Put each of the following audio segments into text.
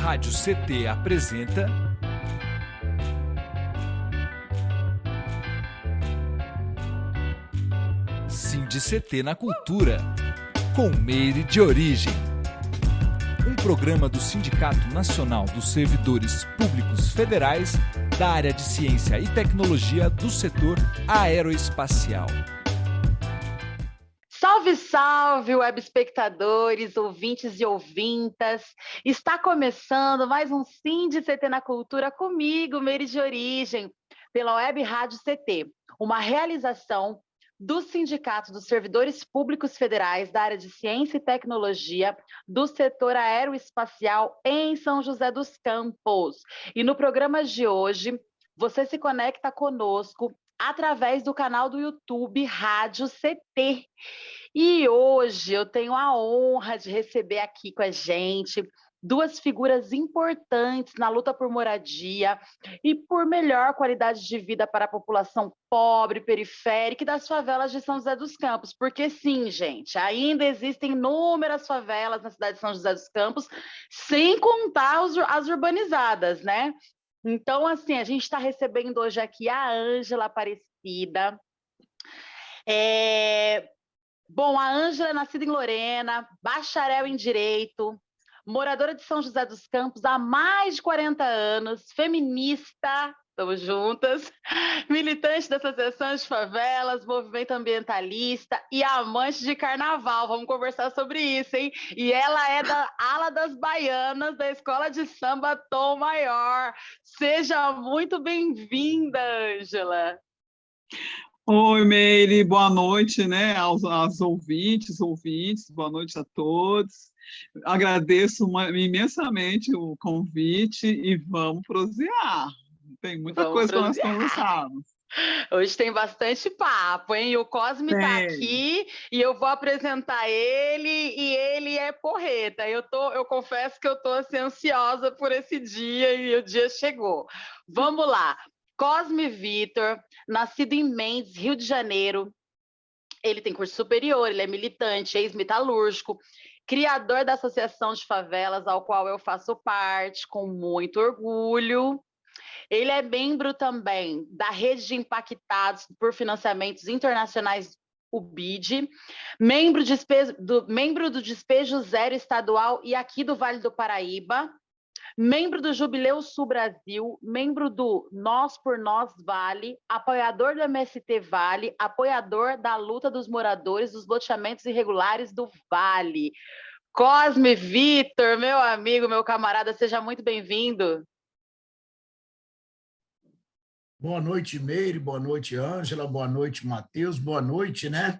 Rádio CT apresenta SINDI-CT na Cultura, com Meire de Origem. Um programa do Sindicato Nacional dos Servidores Públicos Federais da área de Ciência e Tecnologia do setor aeroespacial. Salve, salve, web espectadores, ouvintes e ouvintas! Está começando mais um SINDI-CT na Cultura comigo, Meire de Origem, pela Web Rádio CT, uma realização do Sindicato dos Servidores Públicos Federais da área de Ciência e Tecnologia do setor aeroespacial em São José dos Campos. E no programa de hoje, você se conecta conosco através do canal do YouTube Rádio CT. E hoje eu tenho a honra de receber aqui com a gente duas figuras importantes na luta por moradia e por melhor qualidade de vida para a população pobre, periférica e das favelas de São José dos Campos. Porque sim, gente, ainda existem inúmeras favelas na cidade de São José dos Campos, sem contar as urbanizadas, né? Então, assim, a gente está recebendo hoje aqui a Ângela Aparecida. Bom, a Ângela é nascida em Lorena, bacharel em Direito, moradora de São José dos Campos há mais de 40 anos, feminista, estamos juntas, militante da Associação de Favelas, movimento ambientalista e amante de carnaval. Vamos conversar sobre isso, hein? E ela é da ala das baianas da Escola de Samba Tom Maior. Seja muito bem-vinda, Ângela. Oi, Meire, boa noite, né, aos ouvintes, boa noite a todos. Agradeço imensamente o convite e vamos prosear. Tem muita coisa para nós conversarmos. Hoje tem bastante papo, hein? O Cosme está aqui e eu vou apresentar ele, e ele é porreta. Eu confesso que eu estou assim, ansiosa por esse dia e o dia chegou. Vamos lá. Cosme Vitor, nascido em Mendes, Rio de Janeiro. Ele tem curso superior, ele é militante, ex-metalúrgico, criador da Associação de Favelas, ao qual eu faço parte com muito orgulho. Ele é membro também da Rede de Impactados por Financiamentos Internacionais, o BID, membro do Despejo Zero Estadual e aqui do Vale do Paraíba, membro do Jubileu Sul Brasil, membro do Nós por Nós Vale, apoiador do MST Vale, apoiador da luta dos moradores dos loteamentos irregulares do Vale. Cosme Vitor, meu amigo, meu camarada, seja muito bem-vindo. Boa noite, Meire, boa noite, Ângela, boa noite, Matheus, boa noite, né?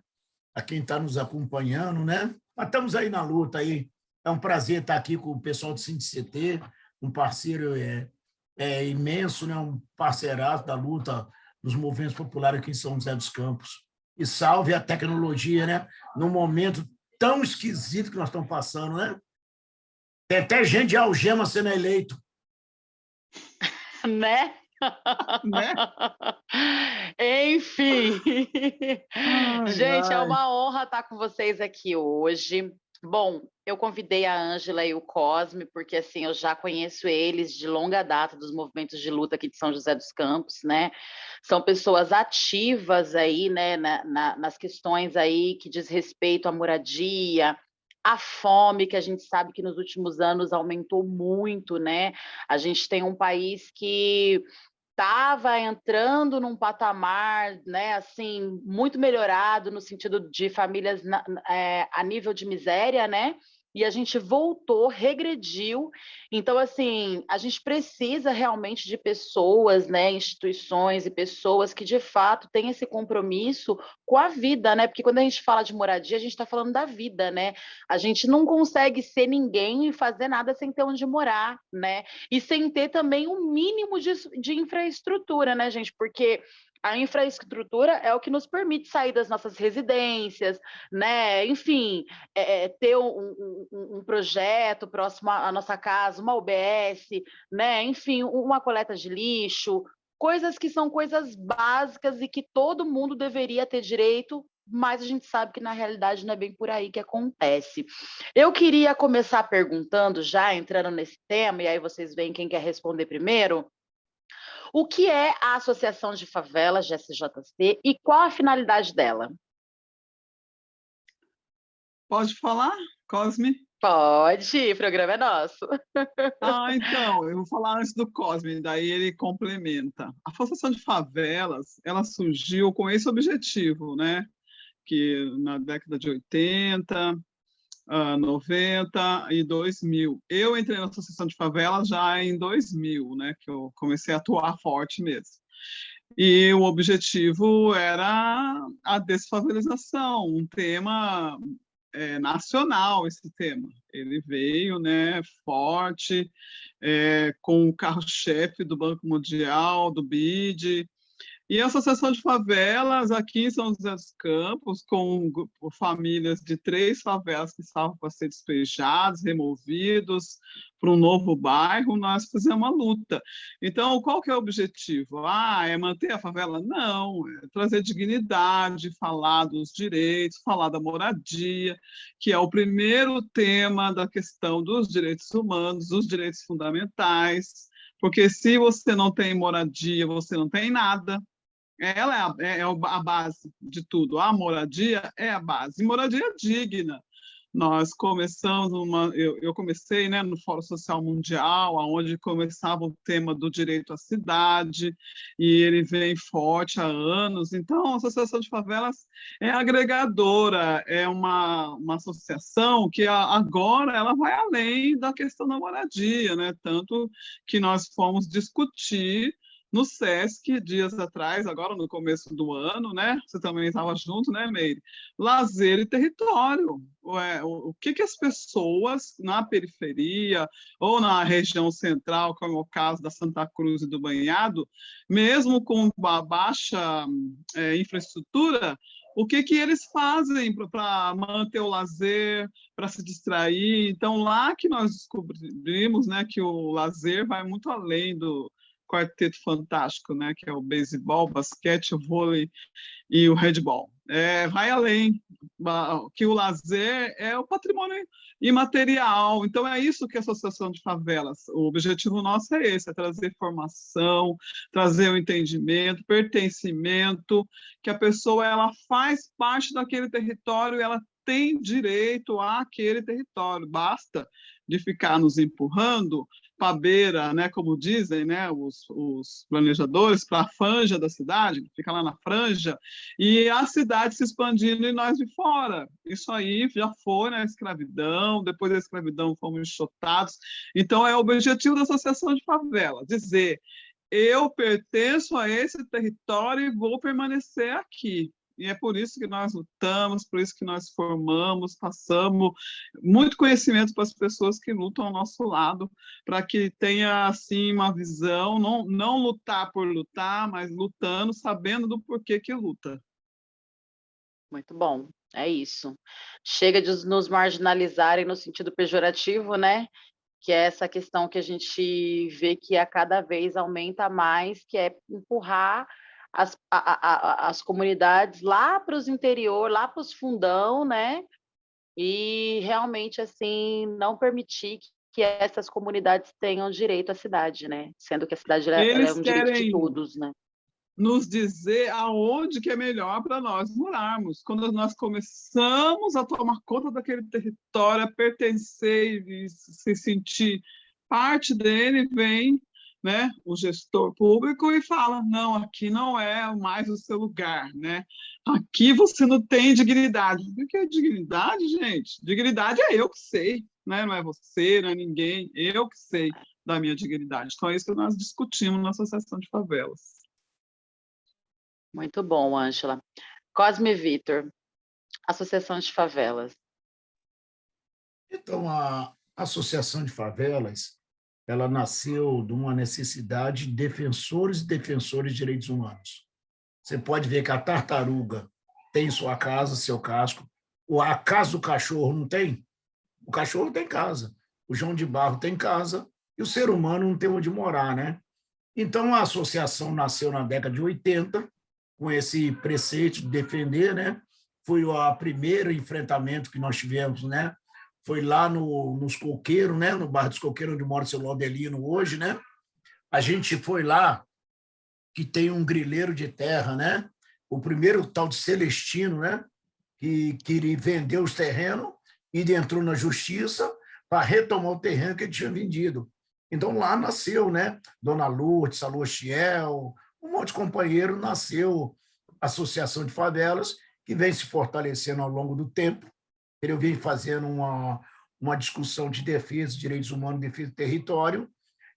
A quem está nos acompanhando, né? Mas estamos aí na luta aí. É um prazer estar aqui com o pessoal do SINDI-CT, um parceiro imenso, né? Um parceiraço da luta dos movimentos populares aqui em São José dos Campos. E salve a tecnologia, né? Num momento tão esquisito que nós estamos passando, né? Tem até gente de algema sendo eleito. Né? Né? Enfim, gente, é uma honra estar com vocês aqui hoje. Bom, eu convidei a Ângela e o Cosme, porque assim, eu já conheço eles de longa data dos movimentos de luta aqui de São José dos Campos, né? São pessoas ativas aí, né, nas questões aí que diz respeito à moradia, a fome, que a gente sabe que nos últimos anos aumentou muito, né? A gente tem um país que estava entrando num patamar, né, assim, muito melhorado no sentido de famílias a nível de miséria, né? E a gente voltou, regrediu. Então, assim, a gente precisa realmente de pessoas, né, instituições e pessoas que, de fato, têm esse compromisso com a vida, né? Porque quando a gente fala de moradia, a gente está falando da vida, né? A gente não consegue ser ninguém e fazer nada sem ter onde morar, né? E sem ter também um mínimo de infraestrutura, né, gente? Porque a infraestrutura é o que nos permite sair das nossas residências, né? Enfim, ter um projeto próximo à nossa casa, uma UBS, né? Enfim, uma coleta de lixo, coisas que são coisas básicas e que todo mundo deveria ter direito mas a gente sabe que na realidade não é bem por aí que acontece. Eu queria começar perguntando, já entrando nesse tema, e aí vocês veem quem quer responder primeiro, o que é a Associação de Favelas de SJC e qual a finalidade dela? Pode falar, Cosme? Pode, o programa é nosso. Então, eu vou falar antes do Cosme, daí ele complementa. A Associação de Favelas, ela surgiu com esse objetivo, né? Que na década de 80, 90 e 2000. Eu entrei na Associação de Favelas já em 2000, né? Que eu comecei a atuar forte mesmo. E o objetivo era a desfavelização, um tema nacional, esse tema. Ele veio, né, forte, com o carro-chefe do Banco Mundial, do BID, e a Associação de Favelas, aqui em São José dos Campos, com famílias de 3 favelas que estavam para ser despejados, removidos para um novo bairro, nós fizemos uma luta. Então, qual que é o objetivo? É manter a favela? Não, é trazer dignidade, falar dos direitos, falar da moradia, que é o primeiro tema da questão dos direitos humanos, dos direitos fundamentais, porque se você não tem moradia, você não tem nada. Ela é a base de tudo. A moradia é a base. E moradia digna. Nós começamos eu comecei, né, no Fórum Social Mundial, onde começava o tema do direito à cidade, e ele vem forte há anos. Então, a Associação de Favelas é agregadora, é uma associação que agora ela vai além da questão da moradia, né? Tanto que nós fomos discutir no SESC, dias atrás, agora no começo do ano, né? Você também estava junto, né, Meire? Lazer e território. O que as pessoas na periferia ou na região central, como é o caso da Santa Cruz e do Banhado, mesmo com a baixa infraestrutura, o que eles fazem para manter o lazer, para se distrair? Então, lá que nós descobrimos, né, que o lazer vai muito além do quarteto fantástico, né, que é o beisebol, basquete, o vôlei e o handball. Vai além, que o lazer é o patrimônio imaterial. Então, é isso que a Associação de Favelas, o objetivo nosso é esse, é trazer formação, trazer o entendimento, pertencimento, que a pessoa ela faz parte daquele território, ela tem direito àquele território, basta de ficar nos empurrando para a beira, né, como dizem, né, os planejadores, para a franja da cidade, fica lá na franja, e a cidade se expandindo e nós de fora. Isso aí já foi na escravidão, depois da escravidão fomos enxotados. Então, é o objetivo da Associação de Favela, dizer, eu pertenço a esse território e vou permanecer aqui. E é por isso que nós lutamos, por isso que nós formamos, passamos muito conhecimento para as pessoas que lutam ao nosso lado, para que tenha, assim, uma visão, não lutar por lutar, mas lutando, sabendo do porquê que luta. Muito bom, é isso. Chega de nos marginalizarem no sentido pejorativo, né? Que é essa questão que a gente vê que a cada vez aumenta mais, que é empurrar as comunidades lá para os interior, lá para os fundão, né? E realmente, assim, não permitir que essas comunidades tenham direito à cidade, né? Sendo que a cidade ela é um direito de todos, né? Nos dizer aonde que é melhor para nós morarmos. Quando nós começamos a tomar conta daquele território, a pertencer e se sentir parte dele, vem, né, o gestor público e fala, não, aqui não é mais o seu lugar, né? Aqui você não tem dignidade. O que é dignidade, gente? Dignidade é eu que sei, né? Não é você, não é ninguém, eu que sei da minha dignidade. Então é isso que nós discutimos na Associação de Favelas. Muito bom, Ângela. Cosme Vitor, Associação de Favelas. Então, a Associação de Favelas, ela nasceu de uma necessidade de defensores e defensores de direitos humanos. Você pode ver que a tartaruga tem sua casa, seu casco. A casa do cachorro não tem? O cachorro tem casa. O João de Barro tem casa. E o ser humano não tem onde morar, né? Então, a associação nasceu na década de 80, com esse preceito de defender, né, foi o primeiro enfrentamento que nós tivemos, né? Foi lá nos Coqueiros, né? No bairro dos Coqueiros, onde mora o seu Laudelino hoje, né? A gente foi lá, que tem um grileiro de terra, né? O primeiro tal de Celestino, né? Que ele vendeu os terrenos e ele entrou na justiça para retomar o terreno que ele tinha vendido. Então, lá nasceu, né? Dona Lourdes, Salochiel, um monte de companheiro, nasceu a Associação de Favelas, que vem se fortalecendo ao longo do tempo. Ele vem fazendo uma discussão de defesa de direitos humanos, defesa do território,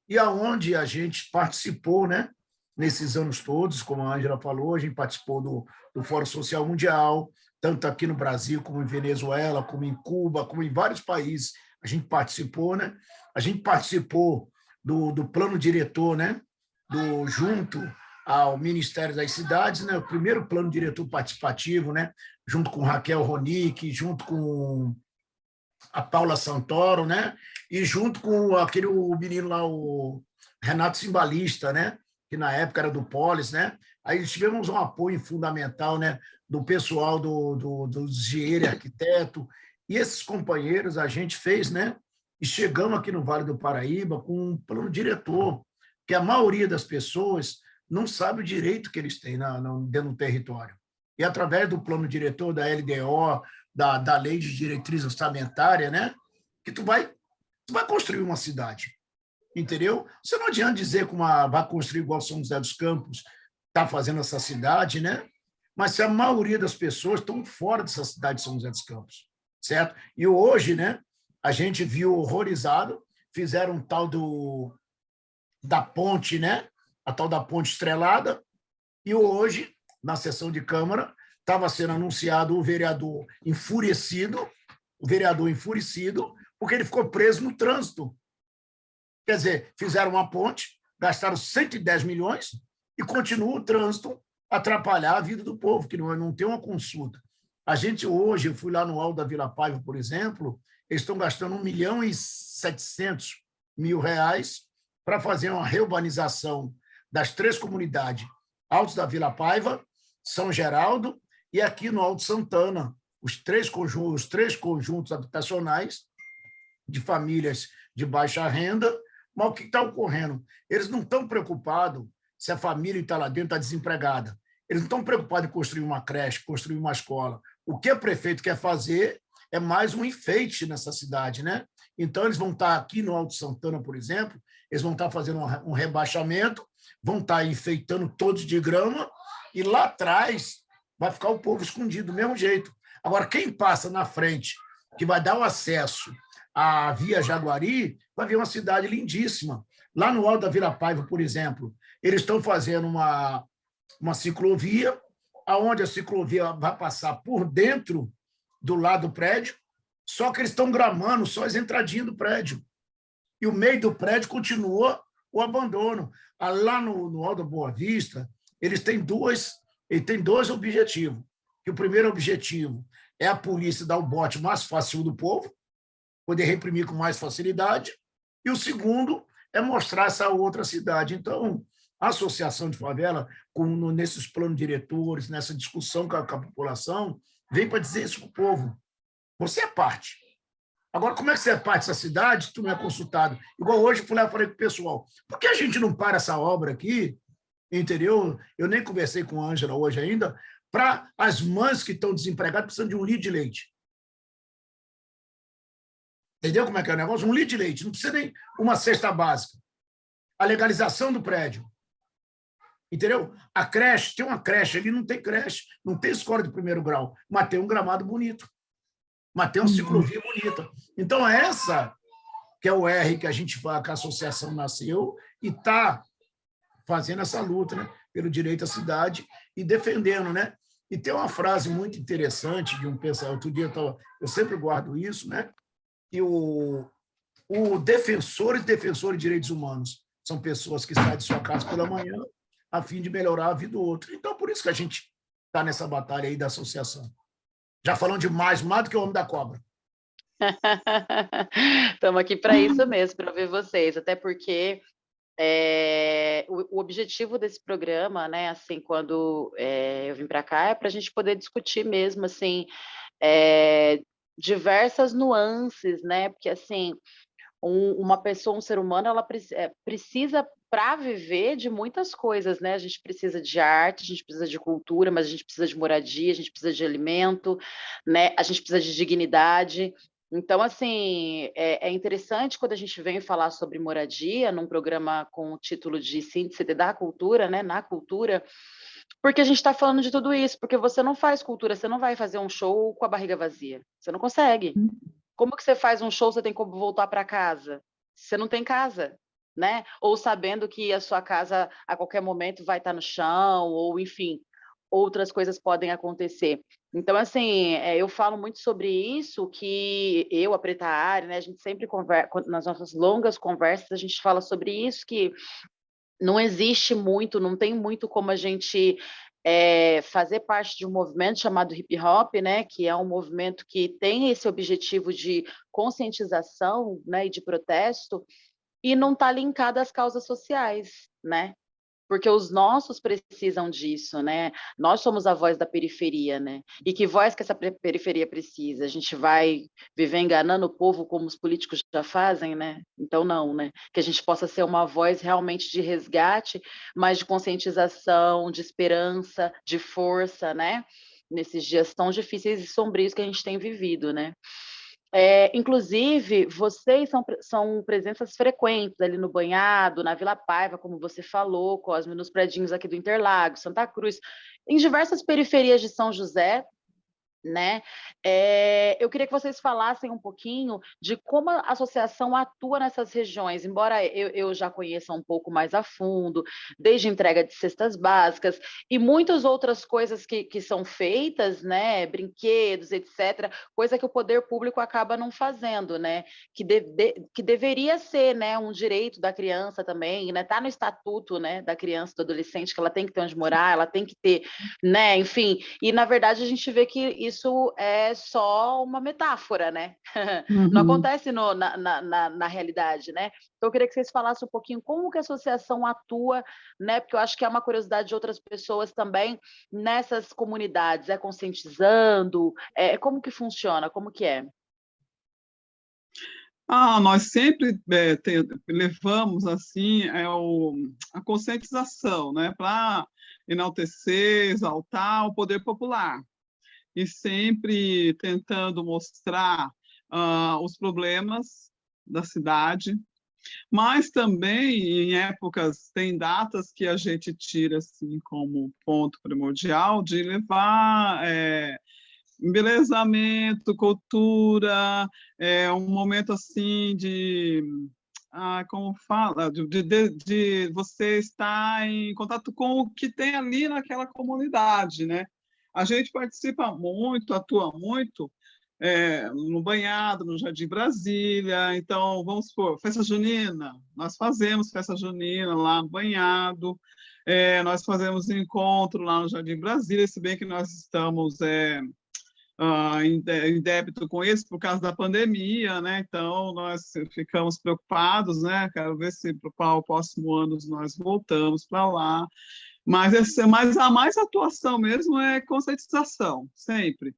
e aonde a gente participou, né? Nesses anos todos, como a Ângela falou, a gente participou do Fórum Social Mundial, tanto aqui no Brasil, como em Venezuela, como em Cuba, como em vários países, a gente participou, né? A gente participou do plano diretor, né? Junto ao Ministério das Cidades, né? O primeiro plano diretor participativo, né? Junto com Raquel Ronick, junto com a Paula Santoro, né? E junto com o menino lá, o Renato Cimbalista, né? Que na época era do Polis, né? Aí tivemos um apoio fundamental, né? Do pessoal do engenheiro e arquiteto, e esses companheiros a gente fez, né? E chegamos aqui no Vale do Paraíba com um plano diretor, que a maioria das pessoas não sabe o direito que eles têm dentro do território. E através do plano diretor da LDO, da Lei de Diretriz Orçamentária, né? Que tu vai construir uma cidade, entendeu? Você não adianta dizer que vai construir igual São José dos Campos está fazendo essa cidade, né? Mas se a maioria das pessoas estão fora dessa cidade de São José dos Campos, certo? E hoje, né, a gente viu horrorizado, fizeram um tal da ponte, né? A tal da ponte estrelada, e hoje, na sessão de Câmara, estava sendo anunciado o vereador enfurecido, porque ele ficou preso no trânsito. Quer dizer, fizeram uma ponte, gastaram 110 milhões e continua o trânsito atrapalhar a vida do povo, que não tem uma consulta. A gente hoje, eu fui lá no Alto da Vila Paiva, por exemplo, eles estão gastando R$1.700.000 para fazer uma reurbanização das 3 comunidades, Altos da Vila Paiva, São Geraldo e aqui no Alto Santana, os três conjuntos habitacionais de famílias de baixa renda. Mas o que está ocorrendo? Eles não estão preocupados se a família que está lá dentro está desempregada. Eles não estão preocupados em construir uma creche, construir uma escola. O que o prefeito quer fazer é mais um enfeite nessa cidade, né? Então, eles vão estar aqui no Alto Santana, por exemplo, eles vão estar fazendo um rebaixamento, vão estar enfeitando todos de grama, e lá atrás vai ficar o povo escondido do mesmo jeito. Agora, quem passa na frente, que vai dar o acesso à Via Jaguari, vai ver uma cidade lindíssima. Lá no Alto da Vila Paiva, por exemplo, eles estão fazendo uma ciclovia, onde a ciclovia vai passar por dentro do lado do prédio, só que eles estão gramando só as entradinhas do prédio. E o meio do prédio continua o abandono. Lá no Alto da Boa Vista, eles têm dois objetivos. Que o primeiro objetivo é a polícia dar o bote mais fácil do povo, poder reprimir com mais facilidade, e o segundo é mostrar essa outra cidade. Então, a Associação de Favela, nesses planos diretores, nessa discussão com a população, vem para dizer isso para o povo. Você é parte. Agora, como é que você é parte dessa cidade se tu não é consultado? Igual hoje, eu fui lá e falei com o pessoal, por que a gente não para essa obra aqui, entendeu? Eu nem conversei com a Ângela hoje ainda, para as mães que estão desempregadas precisando de 1 litro de leite. Entendeu como é que é o negócio? 1 litro de leite, não precisa nem uma cesta básica. A legalização do prédio. Entendeu? A creche, tem uma creche ali, não tem creche, não tem escola de primeiro grau, mas tem um gramado bonito, mas tem uma ciclovia bonita. Então, essa que é o R que a gente fala, que a associação nasceu e está fazendo essa luta, né, pelo direito à cidade e defendendo, né? E tem uma frase muito interessante de um pensador, outro dia eu sempre guardo isso, né? Que o defensor e defensor de direitos humanos são pessoas que saem de sua casa pela manhã a fim de melhorar a vida do outro. Então, por isso que a gente está nessa batalha aí da associação. Já falando demais, mais do que o Homem da Cobra. Estamos aqui para isso mesmo, para ver vocês, até porque O objetivo desse programa, né, assim, quando eu vim para cá, é para a gente poder discutir mesmo, assim, diversas nuances, né, porque, assim, uma pessoa, um ser humano, ela precisa para viver de muitas coisas, né? A gente precisa de arte, a gente precisa de cultura, mas a gente precisa de moradia, a gente precisa de alimento, né? A gente precisa de dignidade. Então, assim, é interessante quando a gente vem falar sobre moradia num programa com o título de Síntese da Cultura, né? Na cultura, porque a gente está falando de tudo isso, porque você não faz cultura, você não vai fazer um show com a barriga vazia. Você não consegue. Como que você faz um show, você tem como voltar para casa? Você não tem casa, né? Ou sabendo que a sua casa a qualquer momento vai estar no chão, ou enfim, outras coisas podem acontecer. Então, assim, eu falo muito sobre isso, que eu, a Preta Ari, né, a gente sempre conversa, nas nossas longas conversas, a gente fala sobre isso, que não existe muito, não tem muito como a gente fazer parte de um movimento chamado hip hop, né, que é um movimento que tem esse objetivo de conscientização, né, e de protesto, e não está linkado às causas sociais, né? Porque os nossos precisam disso, né? Nós somos a voz da periferia, né? E que voz que essa periferia precisa? A gente vai viver enganando o povo como os políticos já fazem, né? Então não, né? Que a gente possa ser uma voz realmente de resgate, mas de conscientização, de esperança, de força, né? Nesses dias tão difíceis e sombrios que a gente tem vivido, né? Inclusive, vocês são presenças frequentes ali no Banhado, na Vila Paiva, como você falou, Cosme, nos predinhos aqui do Interlagos, Santa Cruz, em diversas periferias de São José, né? Eu queria que vocês falassem um pouquinho de como a associação atua nessas regiões, embora eu já conheça um pouco mais a fundo, desde entrega de cestas básicas e muitas outras coisas que são feitas, né? Brinquedos, etc., coisa que o poder público acaba não fazendo, né? Que deveria ser, né, um direito da criança também, né? Tá no estatuto, né, da criança e do adolescente, que ela tem que ter onde morar, ela tem que ter, né? Enfim, e na verdade a gente vê que isso é só uma metáfora, né? Não acontece na realidade, né? Então eu queria que vocês falassem um pouquinho como que a associação atua, né? Porque eu acho que é uma curiosidade de outras pessoas também nessas comunidades, conscientizando, como que funciona, como que é? Nós sempre levamos assim a conscientização, né, para enaltecer, exaltar o poder popular e sempre tentando mostrar os problemas da cidade, mas também em épocas, tem datas que a gente tira assim como ponto primordial de levar embelezamento, cultura, um momento assim de como fala, de você estar em contato com o que tem ali naquela comunidade, né? A gente participa muito, atua muito no Banhado, no Jardim Brasília. Então, vamos supor, festa junina, nós fazemos festa junina lá no Banhado, nós fazemos encontro lá no Jardim Brasília, se bem que nós estamos em débito com isso por causa da pandemia, né? Então nós ficamos preocupados, né? Quero ver se para o próximo ano nós voltamos para lá. Mas a mais atuação mesmo é conscientização, sempre.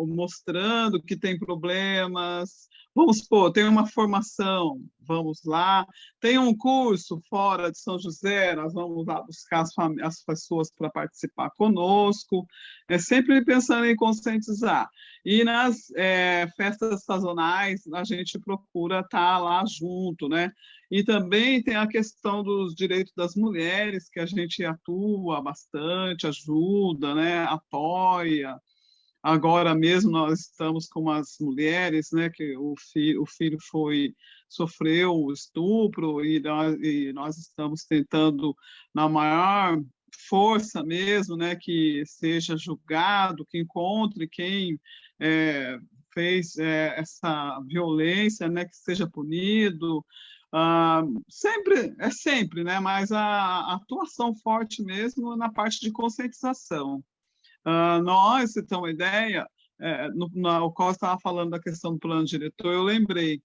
Mostrando que tem problemas. Vamos supor, tem uma formação, vamos lá. Tem um curso fora de São José, nós vamos lá buscar as pessoas para participar conosco. Sempre pensando em conscientizar. E nas festas sazonais, a gente procura estar lá junto, né? E também tem a questão dos direitos das mulheres, que a gente atua bastante, ajuda, né? Apoia. Agora mesmo nós estamos com as mulheres, né, que o filho sofreu estupro e nós estamos tentando, na maior força mesmo, né, que seja julgado, que encontre quem fez essa violência, né, que seja punido. Sempre, né, mas a atuação forte mesmo na parte de conscientização. Nós, se tem uma ideia, o Costa estava falando da questão do plano diretor, eu lembrei,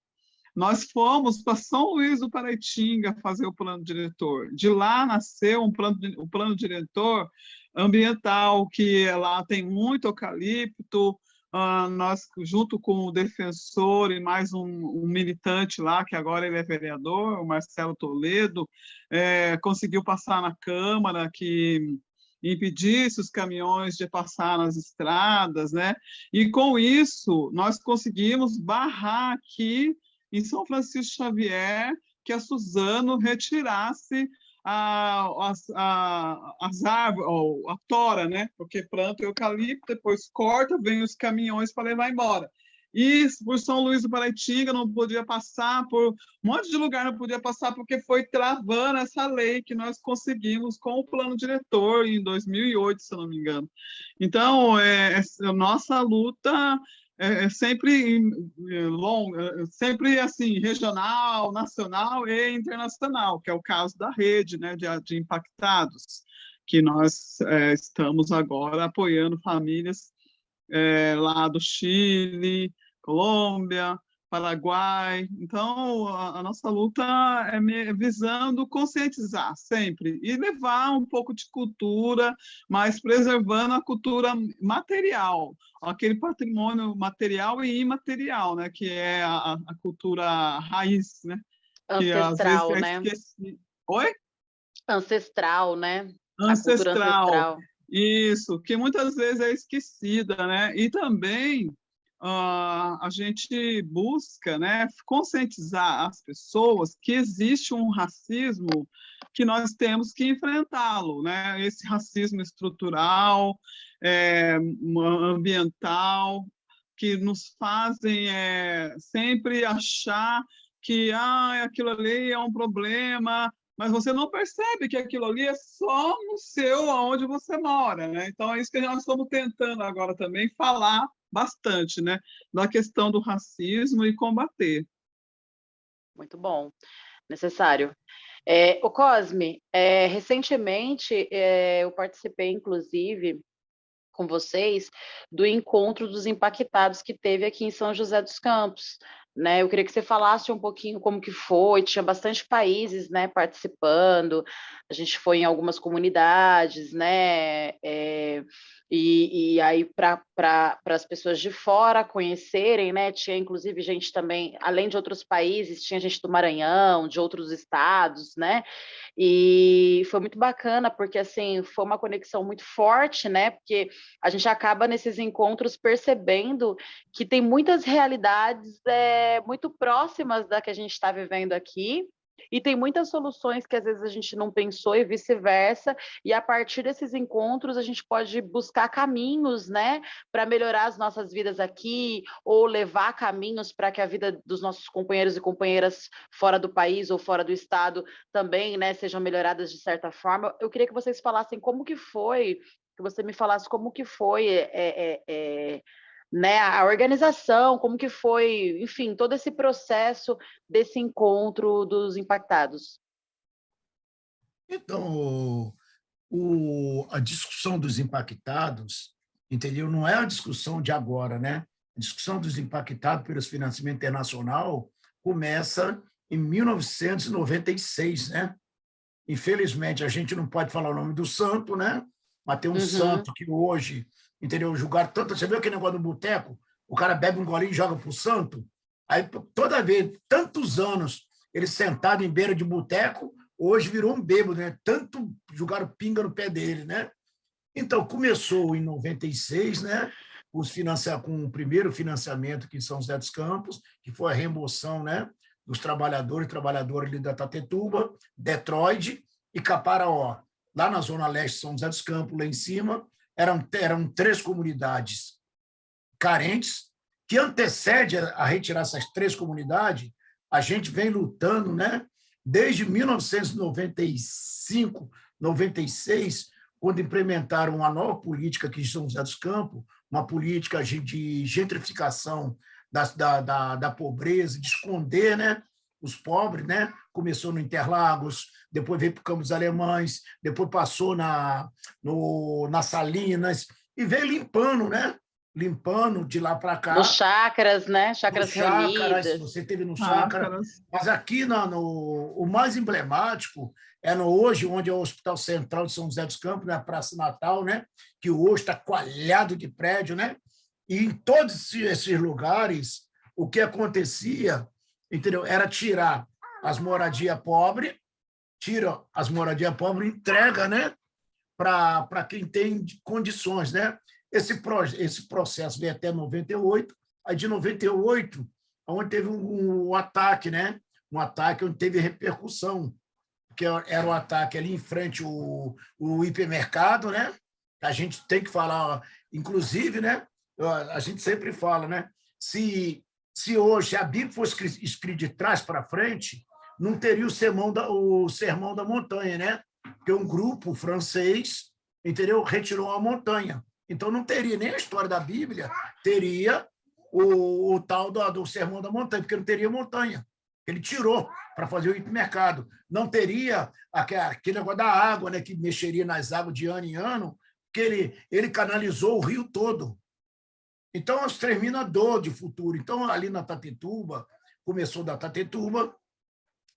nós fomos para São Luís do Paraitinga fazer o plano diretor. De lá nasceu o plano diretor ambiental, que lá tem muito eucalipto. Nós, junto com o defensor e mais um militante lá, que agora ele é vereador, o Marcelo Toledo, conseguiu passar na Câmara que impedisse os caminhões de passar nas estradas, né? E com isso nós conseguimos barrar aqui em São Francisco Xavier que a Suzano retirasse as árvores, ou a tora, né? Porque planta o eucalipto, depois corta, vem os caminhões para levar embora. E por São Luís do Paraitinga não podia passar, por um monte de lugar não podia passar, porque foi travando essa lei que nós conseguimos com o plano diretor em 2008, se eu não me engano. Então, a nossa luta é sempre longa, sempre assim, regional, nacional e internacional, que é o caso da rede, né, de impactados, que nós estamos agora apoiando famílias lá do Chile, Colômbia, Paraguai. Então, a nossa luta é visando conscientizar sempre e levar um pouco de cultura, mas preservando a cultura material, aquele patrimônio material e imaterial, né, que é a cultura raiz, né? Ancestral, que às vezes né? esquecida. Oi? Ancestral, né? A cultura Ancestral. ancestral. Isso, que muitas vezes é esquecida, né? E também a gente busca, né, conscientizar as pessoas que existe um racismo que nós temos que enfrentá-lo, né? Esse racismo estrutural, ambiental, que nos fazem sempre achar que aquilo ali é um problema, mas você não percebe que aquilo ali é só no seu, onde você mora, né? Então, é isso que nós estamos tentando agora também falar bastante, né? Da questão do racismo e combater. Muito bom, necessário. O Cosme, recentemente eu participei, inclusive, com vocês, do encontro dos impactados que teve aqui em São José dos Campos, né? Eu queria que você falasse um pouquinho como que foi, tinha bastante países, né, participando, a gente foi em algumas comunidades, né, e aí para as pessoas de fora conhecerem, né, tinha inclusive gente também, além de outros países, tinha gente do Maranhão, de outros estados, né, e foi muito bacana, porque, assim, foi uma conexão muito forte, né, porque a gente acaba nesses encontros percebendo que tem muitas realidades muito próximas da que a gente está vivendo aqui, e tem muitas soluções que às vezes a gente não pensou e vice-versa, e a partir desses encontros a gente pode buscar caminhos, né, para melhorar as nossas vidas aqui, ou levar caminhos para que a vida dos nossos companheiros e companheiras fora do país ou fora do estado também, né, sejam melhoradas de certa forma. Eu queria que vocês falassem como que foi, que você me falasse como que foi né, a organização, como que foi, enfim, todo esse processo desse encontro dos impactados. Então, a discussão dos impactados, entendeu? Não é a discussão de agora, né? A discussão dos impactados pelos financiamento internacional começa em 1996, né? Infelizmente, a gente não pode falar o nome do santo, né? Mas tem um santo que hoje, entendeu? Julgar tanto. Você viu aquele negócio do boteco? O cara bebe um golinho e joga pro santo. Aí, toda vez, tantos anos, ele sentado em beira de boteco, hoje virou um bêbado, né? Tanto jogaram pinga no pé dele, né? Então, começou em 96, né? Com o primeiro financiamento aqui em São José dos Campos, que foi a remoção, né, dos trabalhadores ali da Tatetuba, Detroit e Caparaó. Lá na zona leste de São José dos Campos, lá em cima, eram 3 comunidades carentes, que antecede a retirar essas 3 comunidades, a gente vem lutando, né, desde 1995, 96, quando implementaram uma nova política aqui em São José dos Campos, uma política de gentrificação da pobreza, de esconder, né, os pobres, né? Começou no Interlagos, depois veio para o Campos Alemães, depois passou na Salinas, e veio limpando, né? limpando de lá para cá. Dos chakras, né? Chakras Chácara, se reunidas. você teve no chácara. Mas aqui o mais emblemático é hoje, onde é o Hospital Central de São José dos Campos, na Praça Natal, né? Que hoje está coalhado de prédio, né? E em todos esses lugares, o que acontecia, entendeu? Era tirar as moradias pobres, entrega, né? Para quem tem condições, né? Esse processo veio até 98, aí de 98, onde teve um ataque, né? Um ataque onde teve repercussão, porque era um ataque ali em frente ao hipermercado, né? A gente tem que falar, inclusive, né? A gente sempre fala, né? Se hoje a Bíblia fosse escrita de trás para frente, não teria o Sermão da Montanha, né? Porque um grupo francês, entendeu? Retirou a montanha. Então, não teria nem a história da Bíblia, teria o tal do Sermão da Montanha, porque não teria montanha. Ele tirou para fazer o hipermercado. Não teria aquele negócio da água, né, que mexeria nas águas de ano em ano, porque ele canalizou o rio todo. Então, nós termina dor de futuro. Então, ali na Tatetuba, começou da Tatetuba,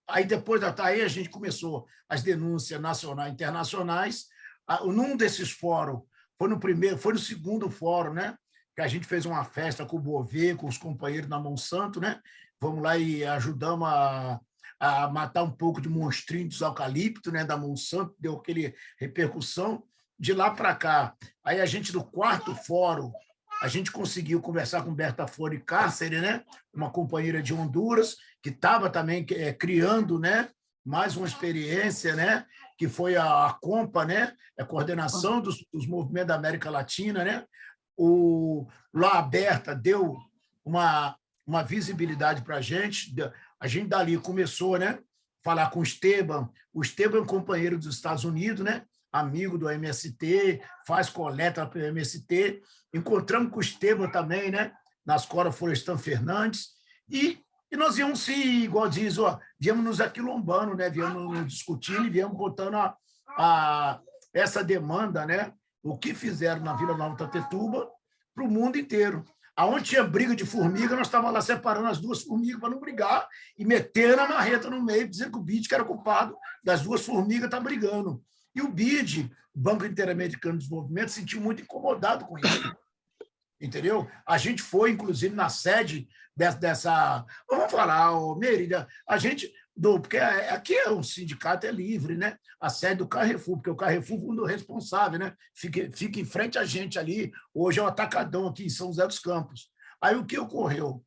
aí depois aí a gente começou as denúncias nacionais e internacionais. Num desses fóruns, foi no segundo fórum, né? Que a gente fez uma festa com o Bovê, com os companheiros da Monsanto, né? Vamos lá e ajudamos a matar um pouco de monstrinho dos eucaliptos, né? Da Monsanto, deu aquele repercussão. De lá para cá, aí a gente, no quarto fórum, a gente conseguiu conversar com Berta Flori Cárcere, né? Uma companheira de Honduras, que estava também criando, né? Mais uma experiência, né? Que foi a COMPA, né? A coordenação dos movimentos da América Latina, né? Lá Berta deu uma visibilidade para a gente dali começou, né? Falar com o Esteban é um companheiro dos Estados Unidos, né? Amigo do MST, faz coleta para o MST. Encontramos com o Esteban também, né? Na Escola Florestan Fernandes, e nós íamos igual diz, viemos nos aquilombando, né? Viemos nos discutindo e viemos botando essa demanda, né? O que fizeram na Vila Nova Tatetuba para o mundo inteiro. Aonde tinha briga de formiga, nós estávamos lá separando as duas formigas para não brigar e metendo a marreta no meio, dizendo que o BID, que era culpado das duas formigas, está brigando. E o BID, Banco Interamericano de Desenvolvimento, se sentiu muito incomodado com isso. Entendeu? A gente foi, inclusive, na sede dessa... Vamos falar, Merida, a gente... Porque aqui é um sindicato, é livre, né? A sede do Carrefour, porque o Carrefour é o responsável, né? Fica em frente a gente ali. Hoje é o Atacadão aqui em São José dos Campos. Aí o que ocorreu?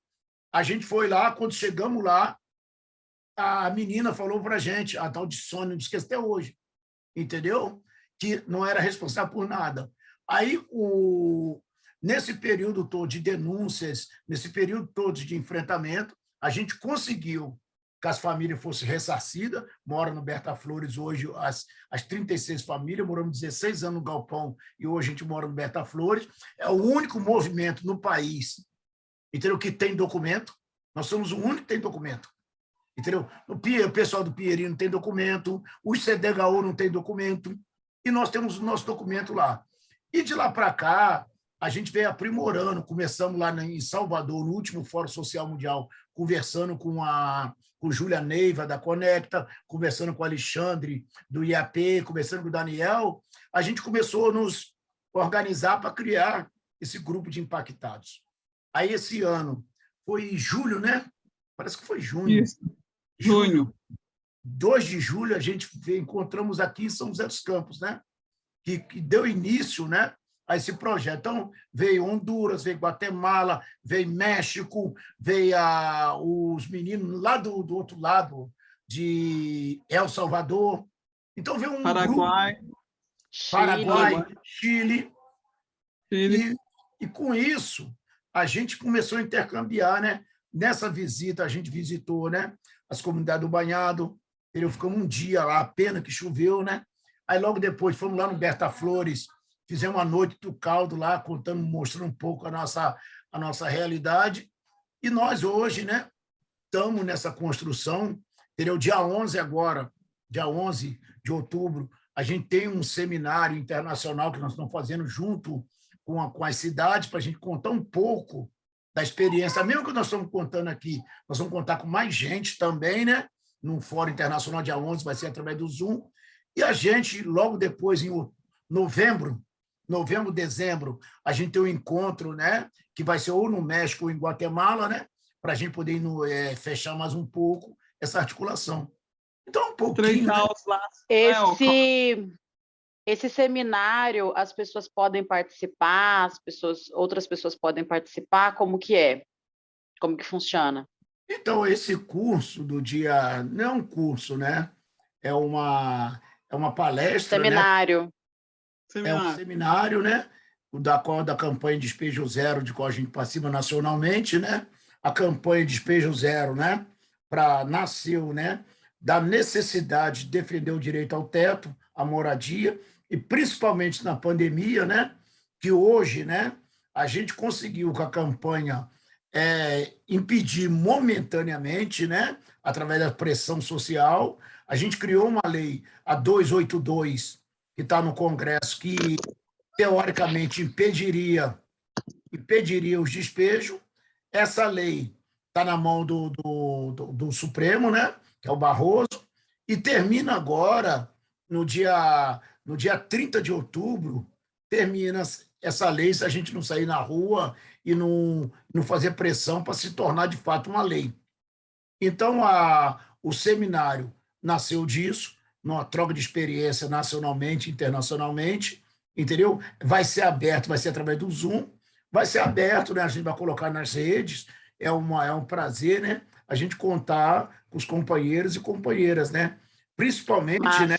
A gente foi lá, quando chegamos lá, a menina falou para a gente, a tal de Sônia, não esqueci até hoje, entendeu? Que não era responsável por nada. Aí, nesse período todo de denúncias, nesse período todo de enfrentamento, a gente conseguiu que as famílias fossem ressarcidas, moram no Berta Flores hoje, as 36 famílias, moramos 16 anos no Galpão e hoje a gente mora no Berta Flores. É o único movimento no país, entendeu, que tem documento. Nós somos o único que tem documento. Entendeu? O pessoal do Pinheirinho não tem documento, o CDHU não tem documento, e nós temos o nosso documento lá. E de lá para cá, a gente veio aprimorando, começamos lá em Salvador, no último Fórum Social Mundial, conversando com Júlia Neiva, da Conecta, conversando com o Alexandre, do IAP, conversando com o Daniel, a gente começou a nos organizar para criar esse grupo de impactados. Aí, esse ano, foi julho, né? Parece que foi junho. Isso. Junho. 2 de julho, a gente encontramos aqui em São José dos Campos, né? Que deu início, né, a esse projeto. Então, veio Honduras, veio Guatemala, veio México, veio os meninos lá do outro lado, de El Salvador. Então, veio um Paraguai. Grupo, Paraguai, Chile. E com isso, a gente começou a intercambiar, né? Nessa visita, a gente visitou, né, as comunidades do Banhado, ficamos um dia lá, pena que choveu, né? Aí, logo depois, fomos lá no Berta Flores, fizemos uma noite do caldo lá, contando, mostrando um pouco a nossa realidade. E nós, hoje, né, estamos nessa construção. Dia 11 agora, dia 11 de outubro, a gente tem um seminário internacional que nós estamos fazendo junto com as cidades, para a gente contar um pouco da experiência, mesmo que nós estamos contando aqui, nós vamos contar com mais gente também, né? Num Fórum Internacional dia 11, vai ser através do Zoom, e a gente, logo depois, em novembro, dezembro, a gente tem um encontro, né? Que vai ser ou no México ou em Guatemala, né? Para a gente poder fechar mais um pouco essa articulação. Então, um pouquinho... Né? Esse seminário, as pessoas podem participar, outras pessoas podem participar, como que é? Como que funciona? Então, esse curso do dia... Não é um curso, né? É uma palestra, seminário. Né? É um seminário, né? Da campanha Despejo Zero, de qual a gente participa nacionalmente, né? A campanha Despejo Zero, né? Nasceu, né? Da necessidade de defender o direito ao teto, à moradia, e principalmente na pandemia, né? Que hoje, né? A gente conseguiu com a campanha impedir momentaneamente, né? Através da pressão social, a gente criou uma lei, a 282, que está no Congresso, que teoricamente impediria os despejos. Essa lei está na mão do Supremo, né? Que é o Barroso, e termina agora, no dia 30 de outubro, termina essa lei, se a gente não sair na rua e não fazer pressão para se tornar, de fato, uma lei. Então, o seminário nasceu disso, numa troca de experiência nacionalmente, internacionalmente, entendeu? Vai ser aberto, vai ser através do Zoom, vai ser aberto, né? A gente vai colocar nas redes, é um prazer, né? A gente contar com os companheiros e companheiras, né? Principalmente, Massa. Né?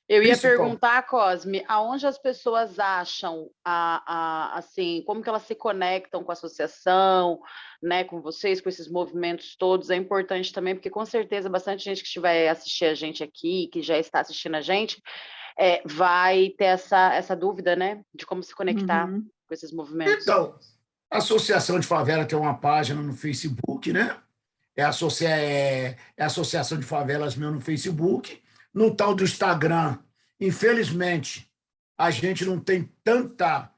Eu ia perguntar, Cosme, aonde as pessoas acham, assim, como que elas se conectam com a associação, né, com vocês, com esses movimentos todos, é importante também, porque com certeza bastante gente que estiver assistir a gente aqui, que já está assistindo a gente, vai ter essa dúvida, né, de como se conectar com esses movimentos. Então, a Associação de Favela tem uma página no Facebook, né? É a Associação de Favelas meu no Facebook. No tal do Instagram, infelizmente, a gente não tem tanta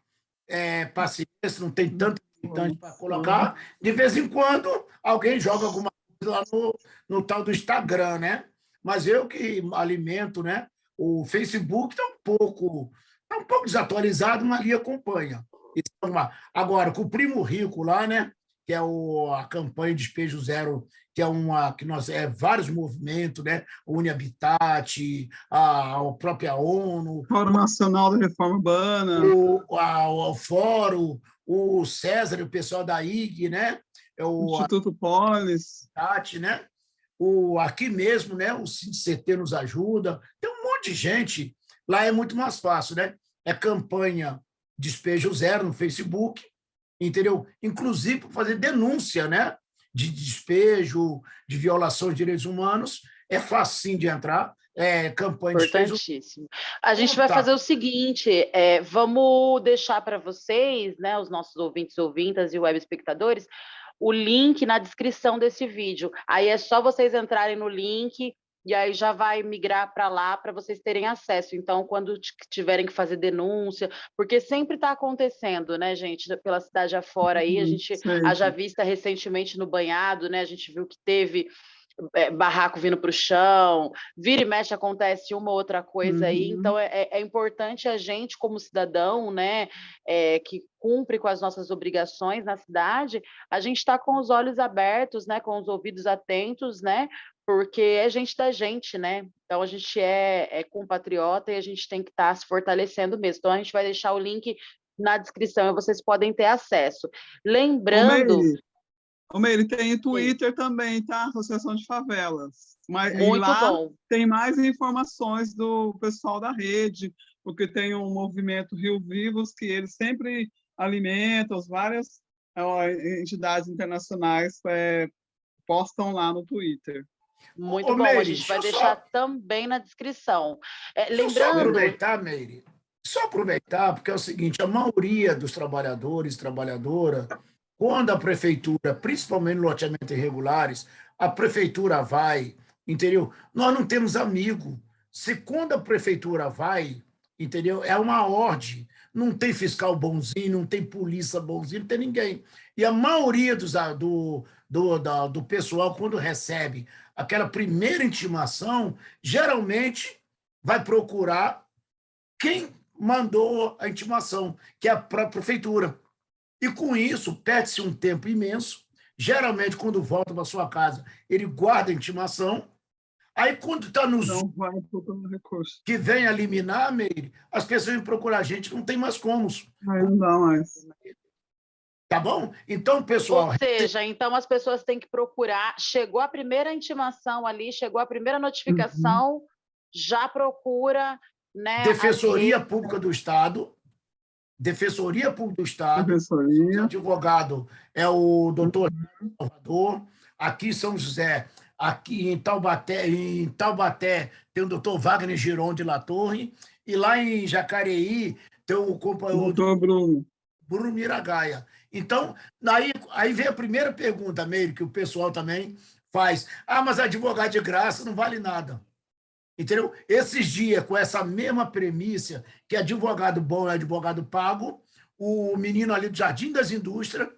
paciência, não tem tanto militante para colocar. De vez em quando, alguém joga alguma coisa lá no tal do Instagram, né? Mas eu que alimento, né? O Facebook está um pouco desatualizado, mas ali acompanha. Agora, com o Primo Rico lá, né? Que é a campanha Despejo Zero, que é vários movimentos, né? O UniHabitat, a própria ONU, Fórum Nacional da Reforma Urbana, o Fórum, o César, o pessoal da IG, né? O Instituto Polis, né? Aqui mesmo, né? O CINCT nos ajuda. Tem um monte de gente. Lá é muito mais fácil, né? É campanha Despejo Zero no Facebook, entendeu? Inclusive para fazer denúncia, né? De despejo, de violação de direitos humanos, é facinho de entrar, campanha de despejo. Importantíssimo. A gente vai fazer o seguinte, vamos deixar para vocês, né, os nossos ouvintes, ouvintas e web espectadores, o link na descrição desse vídeo. Aí é só vocês entrarem no link e aí já vai migrar para lá para vocês terem acesso. Então, quando tiverem que fazer denúncia, porque sempre está acontecendo, né, gente, pela cidade afora aí, a gente haja vista recentemente no Banhado, né, a gente viu que teve barraco vindo para o chão, vira e mexe acontece uma ou outra coisa aí, então é importante a gente como cidadão, né, que cumpre com as nossas obrigações na cidade, a gente está com os olhos abertos, né, com os ouvidos atentos, né, porque é gente da gente, né, então a gente é compatriota e a gente tem que estar se fortalecendo mesmo, então a gente vai deixar o link na descrição e vocês podem ter acesso. Lembrando... Ele tem Twitter também, tá? Associação de Favelas. Muito lá bom. Tem mais informações do pessoal da rede, porque tem um movimento Rio Vivos que eles sempre alimentam, as várias entidades internacionais postam lá no Twitter. Muito bom, a gente vai deixar também na descrição. Lembrando... Só aproveitar, Meire, porque é o seguinte, a maioria dos trabalhadores e trabalhadoras, quando a prefeitura, principalmente no loteamento irregulares, a prefeitura vai, entendeu? Nós não temos amigo. Se quando a prefeitura vai, entendeu? É uma ordem. não tem fiscal bonzinho, não tem polícia bonzinho, não tem ninguém. E a maioria do pessoal, quando recebe aquela primeira intimação, geralmente vai procurar quem mandou a intimação, que é a própria prefeitura. E com isso, perde-se um tempo imenso. Geralmente, quando volta para sua casa, ele guarda a intimação. Aí, quando está nos que vem a liminar, Meire, as pessoas vêm procurar a gente, não tem mais como. Não dá mais. Tá bom? Então, pessoal... Ou seja, então as pessoas têm que procurar, chegou a primeira intimação ali, chegou a primeira notificação, já procura... Né, Defensoria Pública do Estado, Defensoria Pública do Estado, o advogado é o doutor Salvador, aqui em São José, aqui em Taubaté tem o doutor Wagner Giron de La Torre, e lá em Jacareí tem o doutor Bruno Miragaia. Então, aí vem a primeira pergunta, Meire, que o pessoal também faz. Mas advogado de graça não vale nada. Entendeu? Esses dias, com essa mesma premissa, que advogado bom é advogado pago, o menino ali do Jardim das Indústrias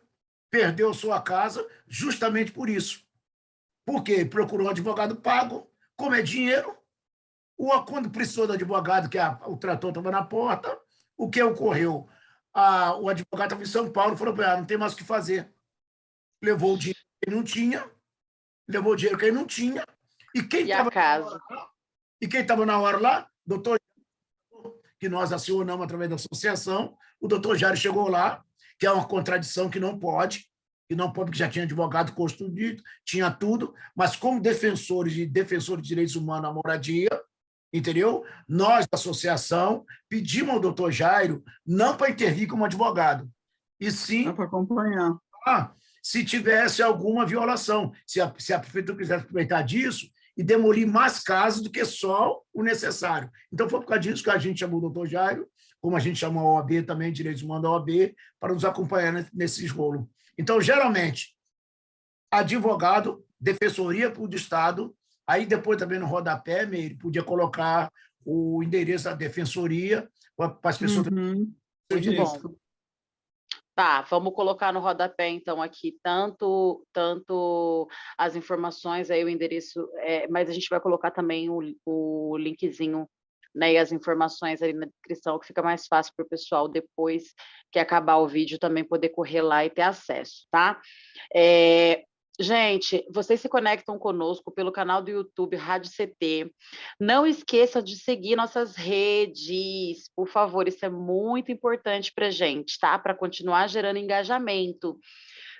perdeu sua casa justamente por isso. Por quê? Procurou um advogado pago, como é dinheiro, quando precisou do advogado, que o trator estava na porta, o que ocorreu? O advogado estava em São Paulo, falou para ele, não tem mais o que fazer. Levou o dinheiro que ele não tinha, e quem estava na hora lá, doutor, que nós acionamos através da associação, o doutor Jário chegou lá, que é uma contradição que não pode, porque já tinha advogado constituído, tinha tudo, mas como defensores de direitos humanos à moradia, entendeu? Nós, da associação, pedimos ao doutor Jairo não para intervir como advogado, e sim para acompanhar. Se tivesse alguma violação, se a prefeitura quisesse aproveitar disso, e demolir mais casos do que só o necessário. Então, foi por causa disso que a gente chamou o doutor Jairo, como a gente chamou a OAB também, Direitos Humanos da OAB, para nos acompanhar nesses rolos. Então, geralmente, advogado, Defensoria Pública do Estado, aí depois também no rodapé, ele podia colocar o endereço da Defensoria para as pessoas... Muito bom. Tá, vamos colocar no rodapé, então, aqui, tanto as informações, aí o endereço, mas a gente vai colocar também o linkzinho, né, e as informações ali na descrição, que fica mais fácil para o pessoal, depois que acabar o vídeo, também poder correr lá e ter acesso, tá? Gente, vocês se conectam conosco pelo canal do YouTube Rádio CT. Não esqueçam de seguir nossas redes, por favor, isso é muito importante para a gente, tá? Para continuar gerando engajamento.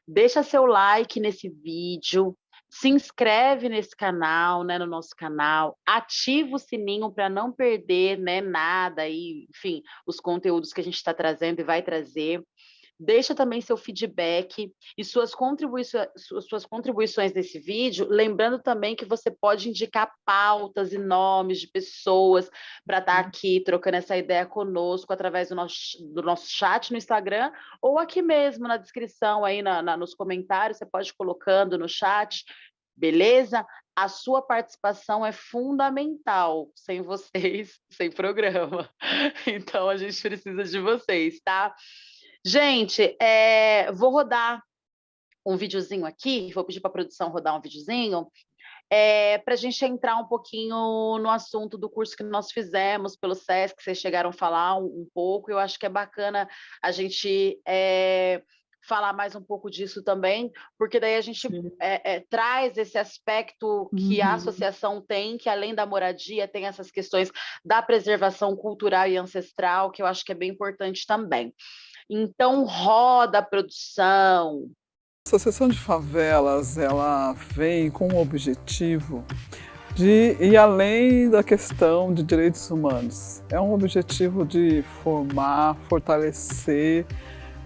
Deixa seu like nesse vídeo, se inscreve nesse canal, né, no nosso canal, ativa o sininho para não perder, né, nada, e, enfim, os conteúdos que a gente está trazendo e vai trazer. Deixa também seu feedback e suas contribuições nesse vídeo, lembrando também que você pode indicar pautas e nomes de pessoas para estar aqui trocando essa ideia conosco através do nosso chat no Instagram ou aqui mesmo na descrição, aí nos comentários, você pode ir colocando no chat, beleza? A sua participação é fundamental, sem vocês, sem programa. Então, a gente precisa de vocês, tá? Gente, vou rodar um videozinho aqui, vou pedir para a produção rodar um videozinho, para a gente entrar um pouquinho no assunto do curso que nós fizemos pelo SESC, que vocês chegaram a falar um pouco, eu acho que é bacana a gente falar mais um pouco disso também, porque daí a gente traz esse aspecto que a associação tem, que além da moradia tem essas questões da preservação cultural e ancestral, que eu acho que é bem importante também. Então, roda a produção. A Associação de Favelas, ela vem com o objetivo de ir além da questão de direitos humanos. É um objetivo de formar, fortalecer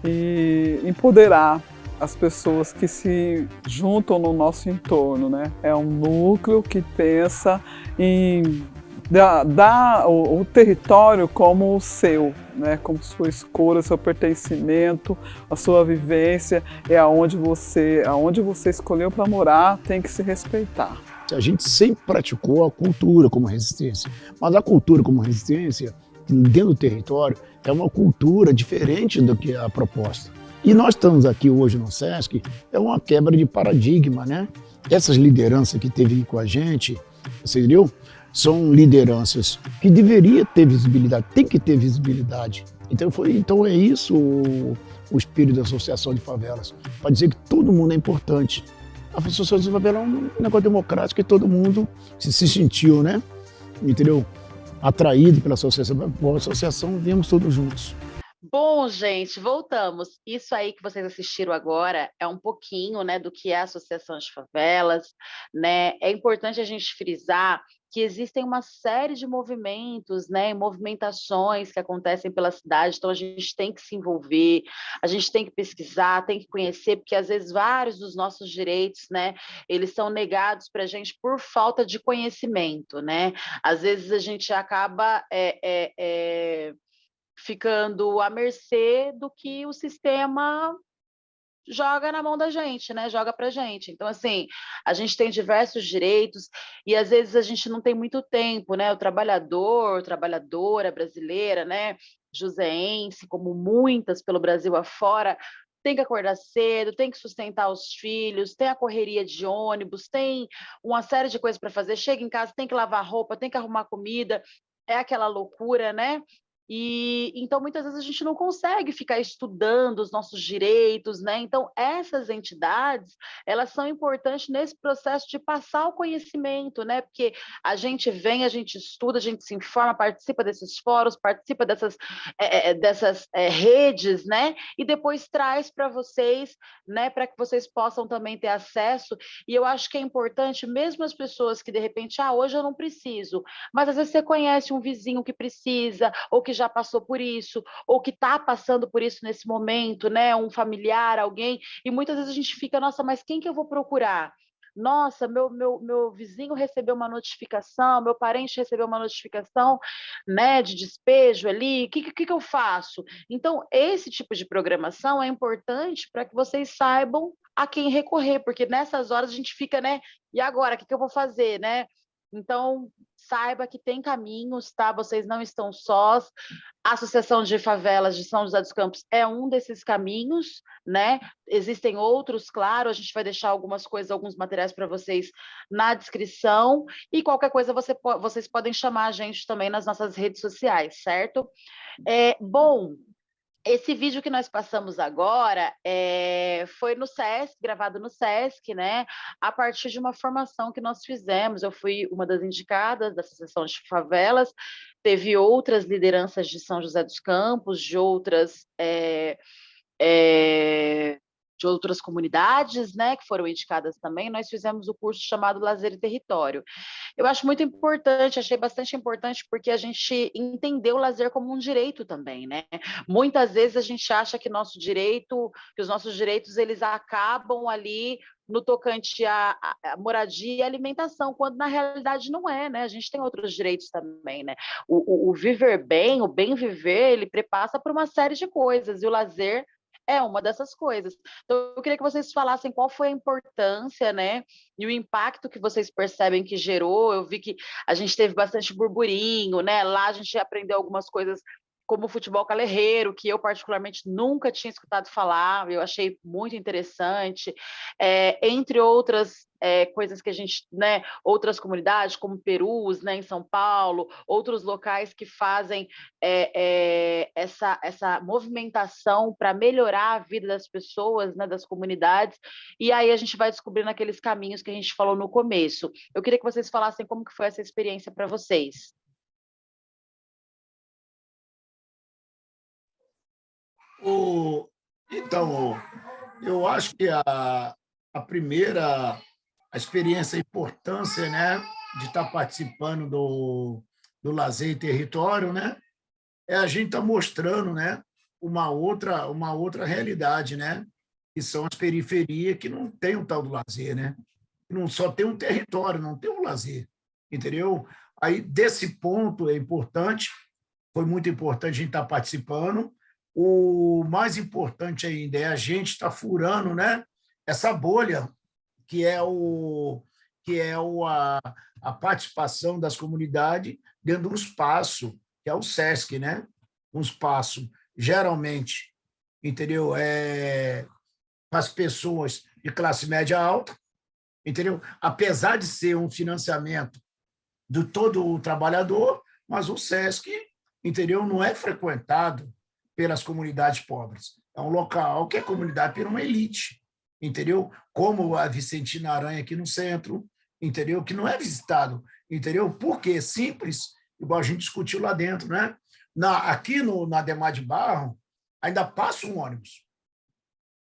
e empoderar as pessoas que se juntam no nosso entorno, né? É um núcleo que pensa em dar o território como o seu, né? Como sua escolha, seu pertencimento, a sua vivência, aonde você escolheu para morar, tem que se respeitar. A gente sempre praticou a cultura como resistência, mas a cultura como resistência dentro do território, é uma cultura diferente do que a proposta. E nós estamos aqui hoje no SESC, é uma quebra de paradigma, né? Essas lideranças que teve com a gente, você entendeu? São lideranças que deveria ter visibilidade, tem que ter visibilidade. Então é isso o espírito da Associação de Favelas, para dizer que todo mundo é importante. A Associação de Favelas é um negócio democrático e todo mundo se sentiu, né? Entendeu? Atraído pela associação. Boa associação, viemos todos juntos. Bom, gente, voltamos. Isso aí que vocês assistiram agora é um pouquinho, né, do que é a Associação de Favelas, né? É importante a gente frisar que existem uma série de movimentos, né, movimentações que acontecem pela cidade, então a gente tem que se envolver, a gente tem que pesquisar, tem que conhecer, porque às vezes vários dos nossos direitos, né, eles são negados para a gente por falta de conhecimento, né? Às vezes a gente acaba ficando à mercê do que o sistema joga na mão da gente, né? Joga para a gente. Então, assim, a gente tem diversos direitos e às vezes a gente não tem muito tempo, né? O trabalhador, trabalhadora brasileira, né? Joseense, como muitas pelo Brasil afora, tem que acordar cedo, tem que sustentar os filhos, tem a correria de ônibus, tem uma série de coisas para fazer. Chega em casa, tem que lavar roupa, tem que arrumar comida, é aquela loucura, né? E então muitas vezes a gente não consegue ficar estudando os nossos direitos, né? Então essas entidades, elas são importantes nesse processo de passar o conhecimento, né? Porque a gente vem, a gente estuda, a gente se informa, participa desses fóruns, participa dessas redes, né? E depois traz para vocês, né? Para que vocês possam também ter acesso. E eu acho que é importante, mesmo as pessoas que de repente, hoje eu não preciso, mas às vezes você conhece um vizinho que precisa ou que já passou por isso, ou que está passando por isso nesse momento, né? Um familiar, alguém, e muitas vezes a gente fica, nossa, mas quem que eu vou procurar? Nossa, meu vizinho recebeu uma notificação, meu parente recebeu uma notificação, né, de despejo ali, o que eu faço? Então, esse tipo de programação é importante para que vocês saibam a quem recorrer, porque nessas horas a gente fica, né, e agora, o que eu vou fazer, né? Então, saiba que tem caminhos, tá? Vocês não estão sós. A Associação de Favelas de São José dos Campos é um desses caminhos, né? Existem outros, claro, a gente vai deixar algumas coisas, alguns materiais para vocês na descrição, e qualquer coisa vocês podem chamar a gente também nas nossas redes sociais, certo? Bom, esse vídeo que nós passamos agora foi no SESC, gravado no SESC, né? A partir de uma formação que nós fizemos. Eu fui uma das indicadas da Associação de Favelas, teve outras lideranças de São José dos Campos, de outras comunidades, né, que foram indicadas também. Nós fizemos o curso chamado Lazer e Território. Eu acho muito importante, achei bastante importante, porque a gente entendeu o lazer como um direito também, né? Muitas vezes a gente acha que os nossos direitos, eles acabam ali no tocante à moradia e alimentação, quando na realidade não é, né? A gente tem outros direitos também, né? O viver bem, o bem viver, ele prepassa por uma série de coisas, e o lazer é uma dessas coisas. Então, eu queria que vocês falassem qual foi a importância, né, e o impacto que vocês percebem que gerou. Eu vi que a gente teve bastante burburinho, né? Lá a gente aprendeu algumas coisas como o futebol calerreiro, que eu particularmente nunca tinha escutado falar, eu achei muito interessante, entre outras coisas que a gente, né, outras comunidades, como Perus, né, em São Paulo, outros locais que fazem essa movimentação para melhorar a vida das pessoas, né, das comunidades, e aí a gente vai descobrindo aqueles caminhos que a gente falou no começo. Eu queria que vocês falassem como que foi essa experiência para vocês. Então, eu acho que a primeira experiência, a importância, né, de estar participando do Lazer e Território, né, a gente está mostrando, né, uma outra realidade, né, que são as periferias que não tem o tal do lazer, né, não só tem um território, não tem um lazer, entendeu? Aí, desse ponto, é importante, foi muito importante a gente estar participando. O mais importante ainda é a gente estar furando, né, essa bolha que é a participação das comunidades dentro de um espaço que é o SESC, né? Um espaço, geralmente, entendeu? Para as pessoas de classe média alta, entendeu? Apesar de ser um financiamento de todo o trabalhador, mas o SESC, entendeu? Não é frequentado pelas comunidades pobres. É um local que é comunidade por uma elite, entendeu? Como a Vicentina Aranha aqui no centro, entendeu? Que não é visitado, entendeu? Porque simples, igual a gente discutiu lá dentro, né? Aqui na Adhemar de Barro, ainda passa um ônibus,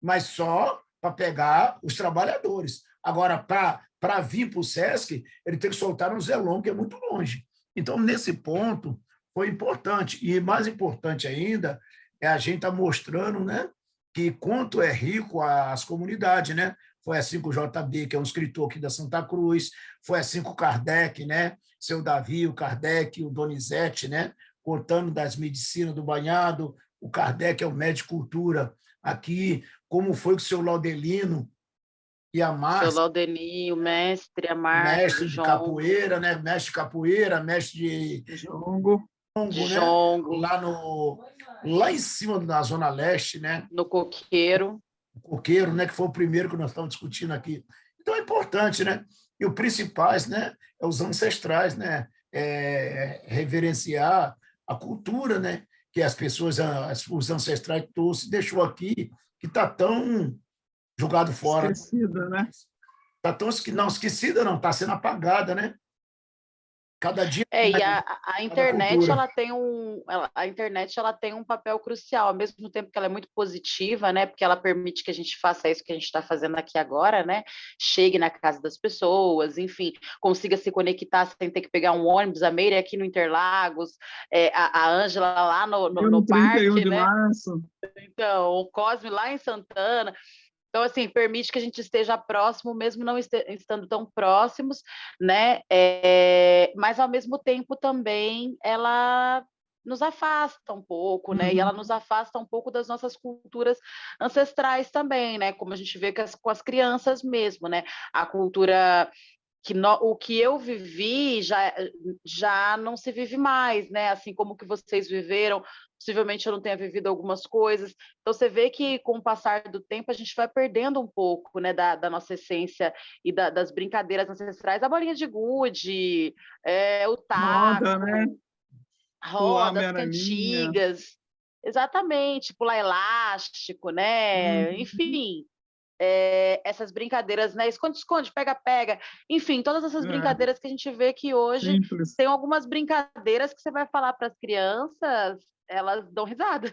mas só para pegar os trabalhadores. Agora, para vir para o SESC, ele tem que soltar um Zelon, que é muito longe. Então, nesse ponto, foi importante. E mais importante ainda é a gente estar mostrando, né, que quanto é rico as comunidades, né? Foi assim com o JB, que é um escritor aqui da Santa Cruz, foi assim com o Kardec, né? Seu Davi, o Kardec, o Donizete, né? Contando das medicinas do banhado, o Kardec é o médico de cultura aqui, como foi com o seu Laudelino e a Márcia. Seu Laudelino, o mestre, a Márcia, mestre de capoeira, né? Mestre de capoeira, mestre de jongo, né? Lá em cima, na Zona Leste, né? No Coqueiro. O Coqueiro, né? Que foi o primeiro que nós estamos discutindo aqui. Então, é importante, né? E o principais, né? É os ancestrais, né? Reverenciar a cultura, né? Que as pessoas, os ancestrais todos deixou aqui, que está tão jogado fora. Esquecida, né? Está tão esquecida, não, está sendo apagada, né? Cada dia. E a internet ela tem um papel crucial, ao mesmo tempo que ela é muito positiva, né? Porque ela permite que a gente faça isso que a gente está fazendo aqui agora, né? Chegue na casa das pessoas, enfim, consiga se conectar sem ter que pegar um ônibus. A Meire aqui no Interlagos, a Ângela lá no parque, 31 de né? março. Então, o Cosme lá em Santana. Então, assim, permite que a gente esteja próximo, mesmo não estando tão próximos, né? Mas, ao mesmo tempo, também, ela nos afasta um pouco, né? E ela nos afasta um pouco das nossas culturas ancestrais também, né? Como a gente vê com as crianças mesmo, né? A cultura... o que eu vivi já não se vive mais, né? Assim como que vocês viveram, possivelmente eu não tenha vivido algumas coisas. Então, você vê que, com o passar do tempo, a gente vai perdendo um pouco, né, da nossa essência e das brincadeiras ancestrais. A bolinha de gude, o taco, roda, né? rodas, cantigas. Exatamente, pular elástico, né? Enfim... essas brincadeiras, né? Esconde-esconde, pega-pega, enfim, todas essas brincadeiras que a gente vê que hoje Simples. Tem algumas brincadeiras que você vai falar para as crianças, elas dão risada.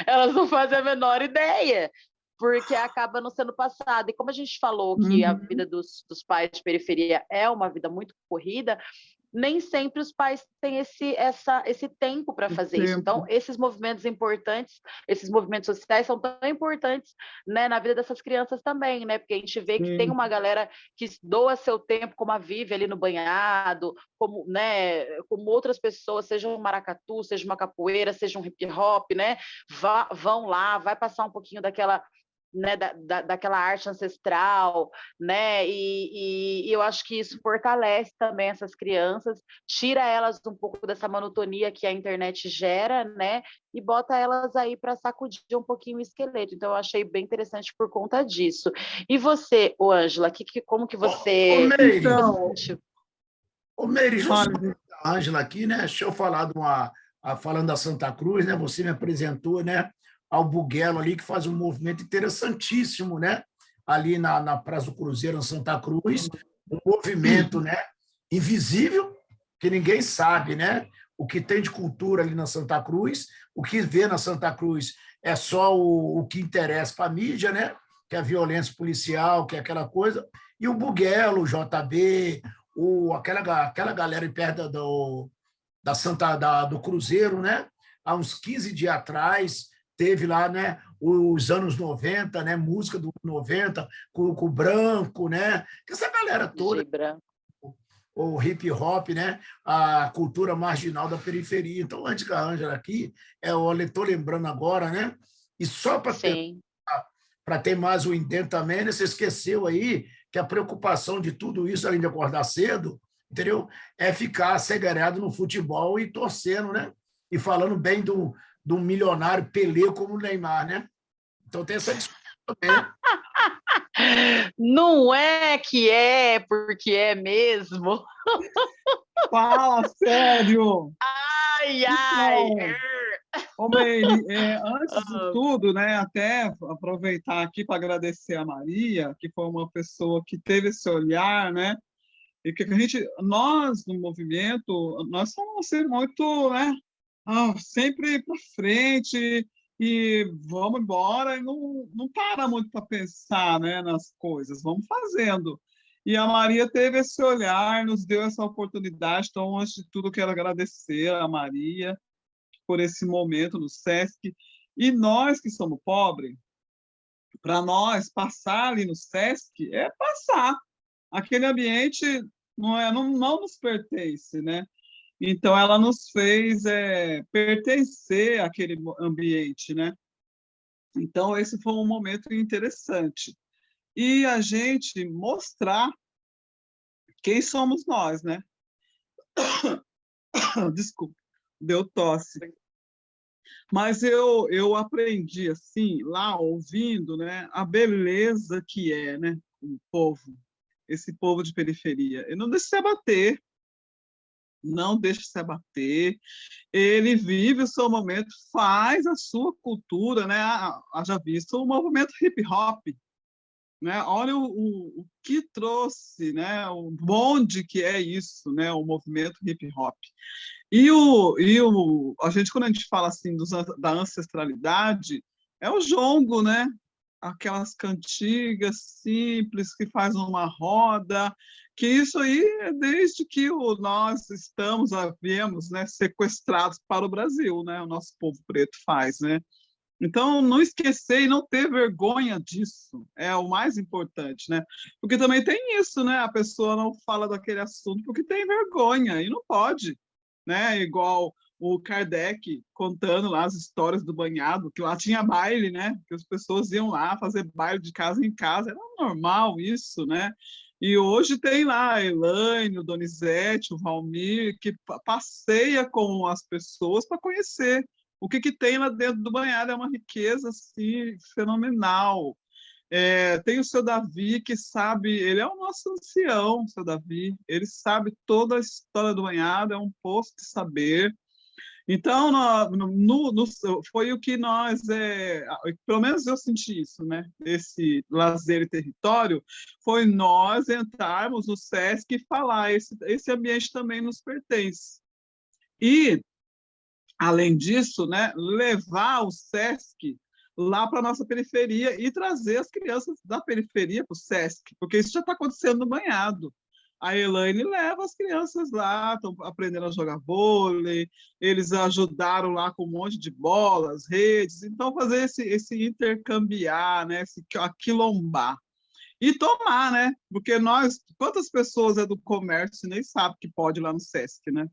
Elas não fazem a menor ideia, porque acaba não sendo passado. E como a gente falou que a vida dos pais de periferia é uma vida muito corrida, nem sempre os pais têm esse tempo para fazer isso. Então, esses movimentos importantes, esses movimentos sociais são tão importantes, né, na vida dessas crianças também, né? Porque a gente vê que tem uma galera que doa seu tempo, como a Vivi ali no banhado, como, né, como outras pessoas, seja um maracatu, seja uma capoeira, seja um hip hop, né? Vão lá, vai passar um pouquinho daquela... né, daquela arte ancestral, né, e eu acho que isso fortalece também essas crianças, tira elas um pouco dessa monotonia que a internet gera, né, e bota elas aí para sacudir um pouquinho o esqueleto. Então, eu achei bem interessante por conta disso. E você, Ângela, como que você... Ô, Meire, a Ângela aqui, né, deixa eu falar falando da Santa Cruz, né, você me apresentou, né, ao Buguelo ali, que faz um movimento interessantíssimo, né? Ali na Praça do Cruzeiro, em Santa Cruz, um movimento, né? Invisível, que ninguém sabe, né? O que tem de cultura ali na Santa Cruz, o que vê na Santa Cruz é só o que interessa para a mídia, né? Que é a violência policial, que é aquela coisa, e o Buguelo, o JB, aquela galera perto do Cruzeiro, né? Há uns 15 dias atrás, teve lá, né, os anos 90, né, música do 90, com o Branco, né, essa galera toda, o hip hop, né, a cultura marginal da periferia. Então, antes que a Ângela aqui, eu estou lembrando agora, né, e só para ter mais o indento também, né, você esqueceu aí que a preocupação de tudo isso, além de acordar cedo, entendeu? É ficar segregado no futebol e torcendo, né? E falando bem do milionário Pelé como o Neymar, né? Então tem essa discussão também. Não é que é, porque é mesmo. Fala sério! Ai, ai. Então, ô Meire, antes de tudo, né, até aproveitar aqui para agradecer a Maria, que foi uma pessoa que teve esse olhar, né, e que nós no movimento, nós somos assim, muito, né, sempre para frente e vamos embora e não para muito para pensar, né, nas coisas, vamos fazendo. E a Maria teve esse olhar, nos deu essa oportunidade, então, antes de tudo, quero agradecer a Maria por esse momento no SESC. E nós que somos pobres, para nós, passar ali no SESC é passar. Aquele ambiente não nos pertence, né? Então, ela nos fez pertencer àquele ambiente, né? Então, esse foi um momento interessante. E a gente mostrar quem somos nós, né? Desculpa, deu tosse. Mas eu aprendi, assim, lá, ouvindo, né, a beleza que é, né, o povo, esse povo de periferia. Ele não deixa se abater, não deixa se abater, ele vive o seu momento, faz a sua cultura, né, haja visto o movimento hip-hop, né? Olha o que trouxe, né? O bonde que é isso, né? O movimento hip hop. A gente, quando a gente fala assim da ancestralidade, é o jongo, né? Aquelas cantigas simples que faz uma roda, que isso aí é desde que nós viemos, né, sequestrados para o Brasil, né? O nosso povo preto faz, né? Então, não esquecer e não ter vergonha disso é o mais importante, né? Porque também tem isso, né? A pessoa não fala daquele assunto porque tem vergonha, e não pode, né? Igual o Kardec contando lá as histórias do banhado, que lá tinha baile, né? Que as pessoas iam lá fazer baile de casa em casa, era normal isso, né? E hoje tem lá a Elaine, o Donizete, o Valmir, que passeia com as pessoas para conhecer. O que tem lá dentro do banhado é uma riqueza assim, fenomenal. Tem o seu Davi, que sabe, ele é o nosso ancião, o seu Davi, ele sabe toda a história do banhado, é um poço de saber. Então, foi o que nós, pelo menos eu senti isso, né? Esse lazer e território, foi nós entrarmos no SESC e falar, esse ambiente também nos pertence. E além disso, né, levar o SESC lá para a nossa periferia e trazer as crianças da periferia para o SESC, porque isso já está acontecendo no banhado. A Elaine leva as crianças lá, estão aprendendo a jogar vôlei, eles ajudaram lá com um monte de bolas, redes, então fazer esse intercambiar, né, esse aquilombar. E tomar, né, porque quantas pessoas é do comércio nem sabe que pode ir lá no SESC, né?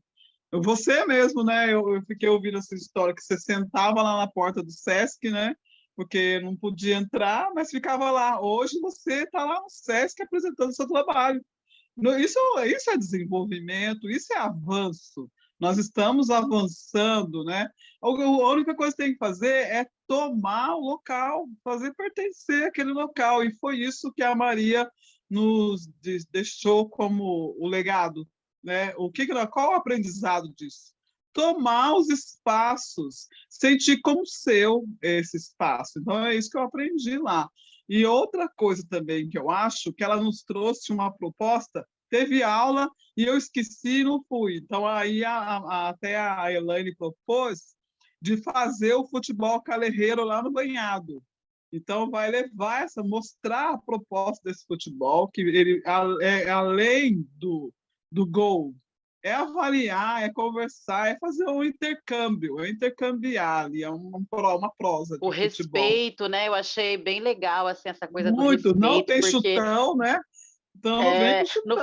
Você mesmo, né? Eu fiquei ouvindo essa história que você sentava lá na porta do SESC, né? Porque não podia entrar, mas ficava lá. Hoje você está lá no SESC apresentando o seu trabalho. Isso é desenvolvimento, isso é avanço. Nós estamos avançando, né? A única coisa que tem que fazer é tomar o local, fazer pertencer àquele local. E foi isso que a Maria nos deixou como o legado. Né? Qual o aprendizado disso? Tomar os espaços, sentir como seu esse espaço. Então, é isso que eu aprendi lá. E outra coisa também que eu acho, que ela nos trouxe uma proposta, teve aula e eu esqueci e não fui. Então, aí até a Elaine propôs de fazer o futebol calerreiro lá no banhado. Então, vai mostrar a proposta desse futebol, que ele além do gol, é avaliar, é conversar, é fazer um intercâmbio, é intercambiar ali, é uma prosa de o futebol. Respeito, né? Eu achei bem legal assim, essa coisa muito, do respeito. Não tem porque, chutão, né? Então, vem chutão.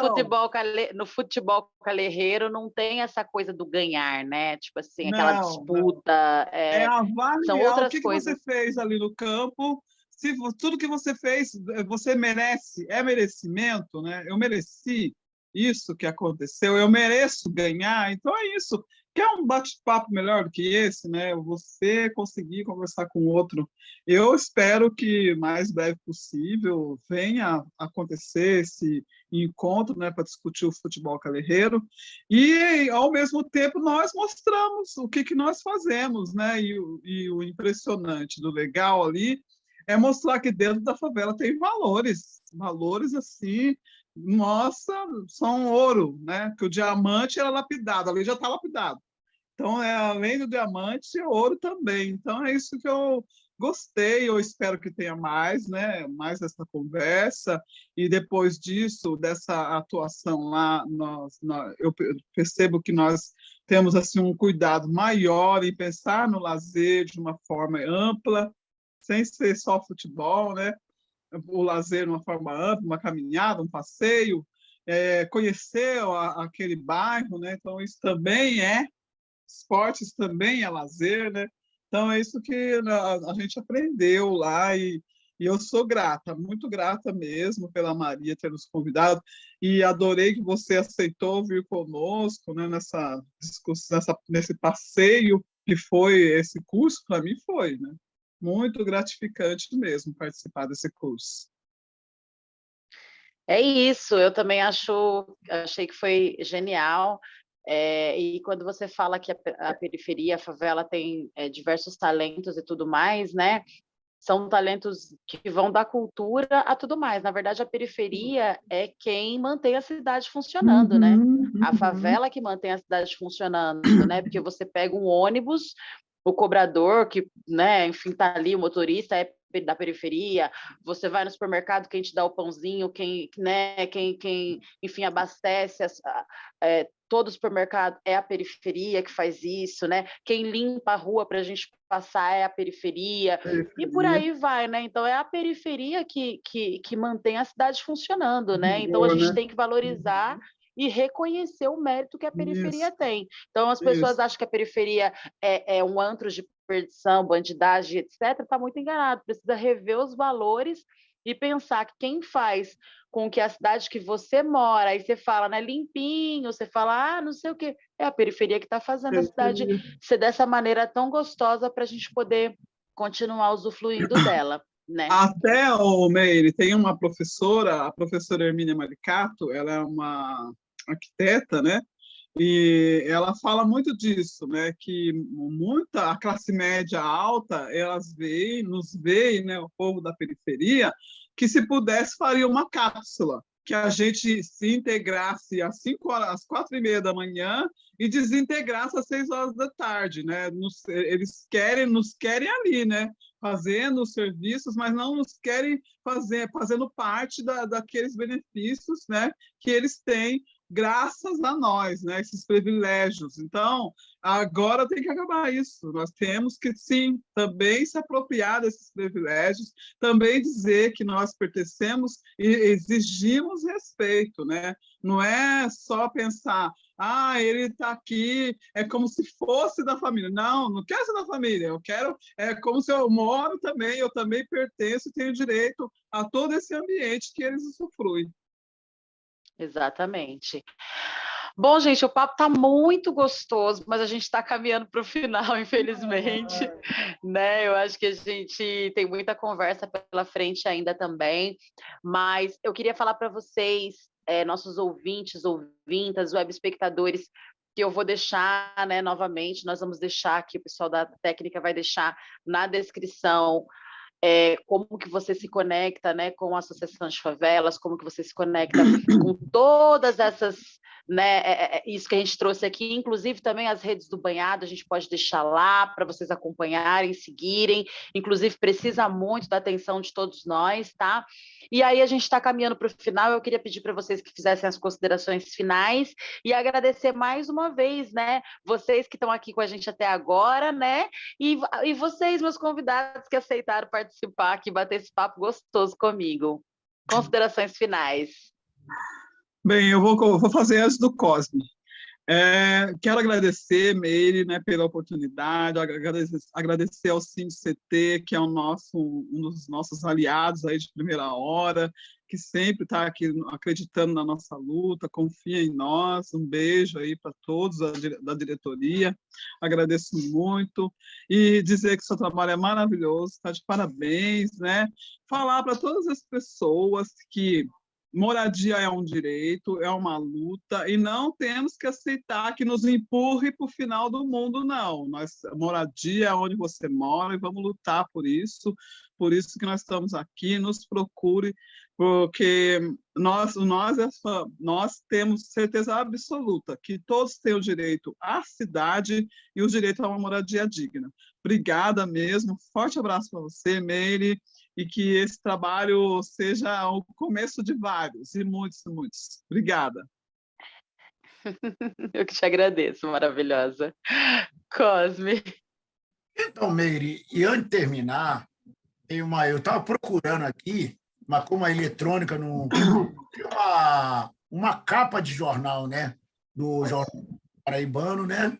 No futebol calerreiro não tem essa coisa do ganhar, né? Tipo assim, aquela disputa. É avaliar são outras que coisas. Você fez ali no campo, se tudo que você fez, você merece, é merecimento, né? Eu mereci isso que aconteceu, eu mereço ganhar. Então é isso. Quer um bate-papo melhor do que esse, né? Você conseguir conversar com o outro. Eu espero que mais breve possível venha acontecer esse encontro, né, para discutir o futebol calerreiro e, ao mesmo tempo, nós mostramos o que nós fazemos, né? E o impressionante, do legal ali, é mostrar que dentro da favela tem valores assim, nossa, são ouro, né? Que o diamante era lapidado, ali já está lapidado. Então, além do diamante, ouro também. Então, é isso que eu gostei, eu espero que tenha mais, né? Mais essa conversa, e depois disso, dessa atuação lá, eu percebo que nós temos assim um cuidado maior em pensar no lazer de uma forma ampla, sem ser só futebol, né? O lazer de uma forma ampla, uma caminhada, um passeio, conhecer aquele bairro, né? Então, isso também esportes também é lazer, né? Então, é isso que a gente aprendeu lá e eu sou grata, muito grata mesmo pela Maria ter nos convidado e adorei que você aceitou vir conosco, né, nessa discussão, nesse passeio que foi esse curso. Para mim foi, né? Muito gratificante mesmo participar desse curso. É isso, eu também achei que foi genial. E quando você fala que a periferia, a favela tem diversos talentos e tudo mais, né? São talentos que vão da cultura a tudo mais. Na verdade, a periferia é quem mantém a cidade funcionando, né? A favela que mantém a cidade funcionando, né? Porque você pega um ônibus, o cobrador, que, né, enfim, tá ali, o motorista é da periferia, você vai no supermercado, quem te dá o pãozinho, né, quem enfim, abastece todo o supermercado é a periferia que faz isso, né? Quem limpa a rua para a gente passar é a periferia, e por aí vai, né? Então é a periferia que mantém a cidade funcionando, né? Então a gente tem que valorizar e reconhecer o mérito que a periferia tem. Então as pessoas acham que a periferia é um antro de perdição, bandidagem, etc. Está muito enganado. Precisa rever os valores e pensar que quem faz com que a cidade que você mora, aí você fala, né, limpinho, você fala, não sei o quê, é a periferia que está fazendo a cidade ser dessa maneira tão gostosa para a gente poder continuar usufruindo dela, né? Até, Meire, tem uma professora, a professora Hermínia Maricato, ela é uma arquiteta, né? E ela fala muito disso, né? Que a classe média alta, nos veem, né? O povo da periferia, que se pudesse faria uma cápsula, que a gente se integrasse às 4h30 da manhã e desintegrasse às 6 horas da tarde, né? Eles nos querem ali, né? Fazendo os serviços, mas não nos querem fazendo parte daqueles benefícios, né? Que eles têm graças a nós, né, esses privilégios. Então, agora tem que acabar isso. Nós temos que, sim, também se apropriar desses privilégios, também dizer que nós pertencemos e exigimos respeito, né? Não é só pensar, ele está aqui, é como se fosse da família. Não, não quero ser da família, é como se eu moro também, eu também pertenço e tenho direito a todo esse ambiente que eles usufruem. Exatamente. Bom, gente, o papo está muito gostoso, mas a gente está caminhando para o final, infelizmente, né? Eu acho que a gente tem muita conversa pela frente ainda também, mas eu queria falar para vocês, nossos ouvintes, ouvintas, web espectadores, que eu vou deixar, né, novamente, nós vamos deixar aqui, o pessoal da técnica vai deixar na descrição como que você se conecta, né, com a Associação de Favelas, como que você se conecta com todas essas, né, isso que a gente trouxe aqui, inclusive também as redes do Banhado, a gente pode deixar lá para vocês acompanharem, seguirem, inclusive precisa muito da atenção de todos nós, tá? E aí a gente está caminhando para o final, eu queria pedir para vocês que fizessem as considerações finais e agradecer mais uma vez, né, vocês que estão aqui com a gente até agora, né, e vocês, meus convidados que aceitaram participar aqui, bater esse papo gostoso comigo. Considerações finais. Bem, eu vou fazer antes do Cosme. Quero agradecer, Meire, né, pela oportunidade, agradecer ao CINDCT, que é um dos nossos aliados aí de primeira hora, que sempre está aqui acreditando na nossa luta, confia em nós. Um beijo aí para todos da diretoria. Agradeço muito e dizer que seu trabalho é maravilhoso, está de parabéns, né? Falar para todas as pessoas que moradia é um direito, é uma luta, e não temos que aceitar que nos empurre para o final do mundo, não. Moradia é onde você mora e vamos lutar por isso que nós estamos aqui, nos procure, porque nós temos certeza absoluta que todos têm o direito à cidade e o direito a uma moradia digna. Obrigada mesmo, forte abraço para você, Meire, e que esse trabalho seja o começo de vários, e muitos, muitos. Obrigada. Eu que te agradeço, maravilhosa. Cosme. Então, Meire, e antes de terminar, eu estava procurando aqui, mas como a eletrônica não tem uma capa de jornal, né? Do Jornal Paraibano, né?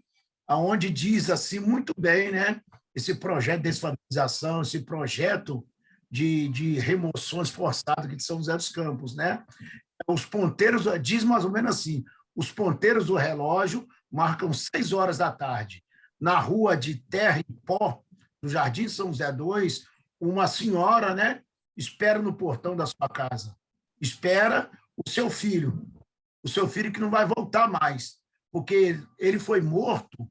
Onde diz assim muito bem, né? Esse projeto de desfamilização, esse projeto de remoções forçadas aqui de São José dos Campos, né? Os ponteiros, diz mais ou menos assim, os ponteiros do relógio marcam 6 horas da tarde. Na rua de Terra e Pó, no Jardim São José 2, uma senhora, né, espera no portão da sua casa. Espera o seu filho que não vai voltar mais, porque ele foi morto,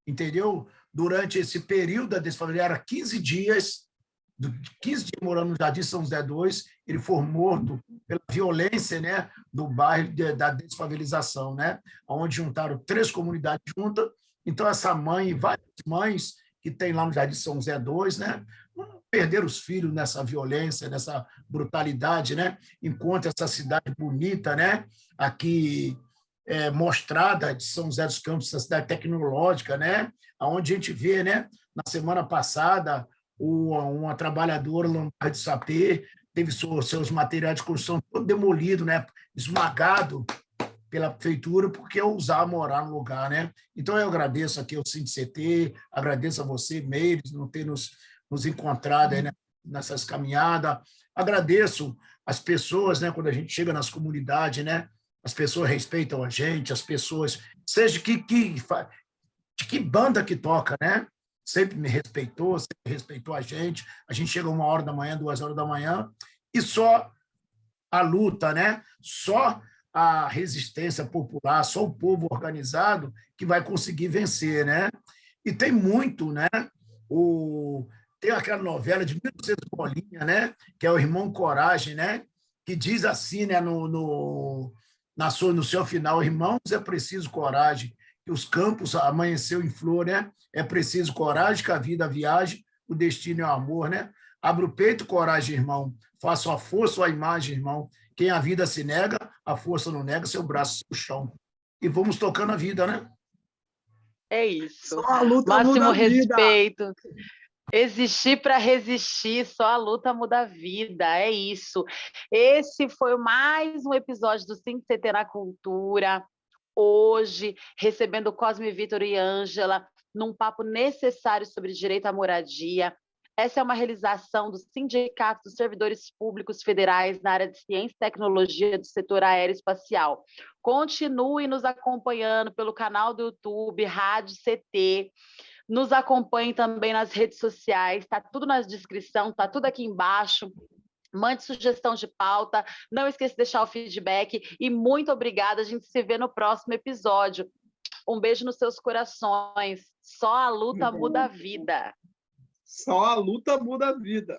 entendeu? Durante esse período da desfamiliação, era 15 dias morando no Jardim São José 2, ele foi morto pela violência, né, do bairro da desfavelização, né, onde juntaram 3 comunidades juntas. Então, essa mãe e várias mães que tem lá no Jardim São José 2, né, perderam os filhos nessa violência, nessa brutalidade, né, enquanto essa cidade bonita, né, aqui mostrada de São José dos Campos, essa cidade tecnológica, né, onde a gente vê, né, na semana passada, uma trabalhadora lombar de sapê teve seus materiais de construção todo demolido, né, esmagado pela prefeitura porque ousar morar no lugar, né? Então eu agradeço aqui ao SINDICT, agradeço a você, Meire, não ter nos encontrado aí, né, nessas caminhadas, agradeço as pessoas, né, quando a gente chega nas comunidades, né, as pessoas respeitam a gente, as pessoas, seja de que banda que toca, né? Sempre me respeitou, sempre respeitou a gente chega 1h da manhã, 2h da manhã, e só a luta, né? Só a resistência popular, só o povo organizado que vai conseguir vencer, né? E tem muito, né? Tem aquela novela de 1900 bolinha, né? Que é o Irmão Coragem, né? Que diz assim, né? No seu final, irmãos, é preciso coragem, que os campos amanheceu em flor, né? É preciso coragem, que a vida a viagem, o destino é o amor, né? Abre o peito, coragem, irmão. Faça a força ou a imagem, irmão. Quem a vida se nega, a força não nega, seu braço no chão. E vamos tocando a vida, né? É isso. Só a luta Máximo muda a vida. respeito. Existir para resistir, só a luta muda a vida, é isso. Esse foi mais um episódio do SINDICT na Cultura. Hoje, recebendo Cosme Vitor e Ângela, num papo necessário sobre direito à moradia. Essa é uma realização do Sindicato dos Servidores Públicos Federais na área de Ciência e Tecnologia do setor aeroespacial. Continue nos acompanhando pelo canal do YouTube, Rádio CT. Nos acompanhe também nas redes sociais, está tudo na descrição, está tudo aqui embaixo. Mande sugestão de pauta, não esqueça de deixar o feedback e muito obrigada, a gente se vê no próximo episódio. Um beijo nos seus corações, só a luta muda a vida. Só a luta muda a vida.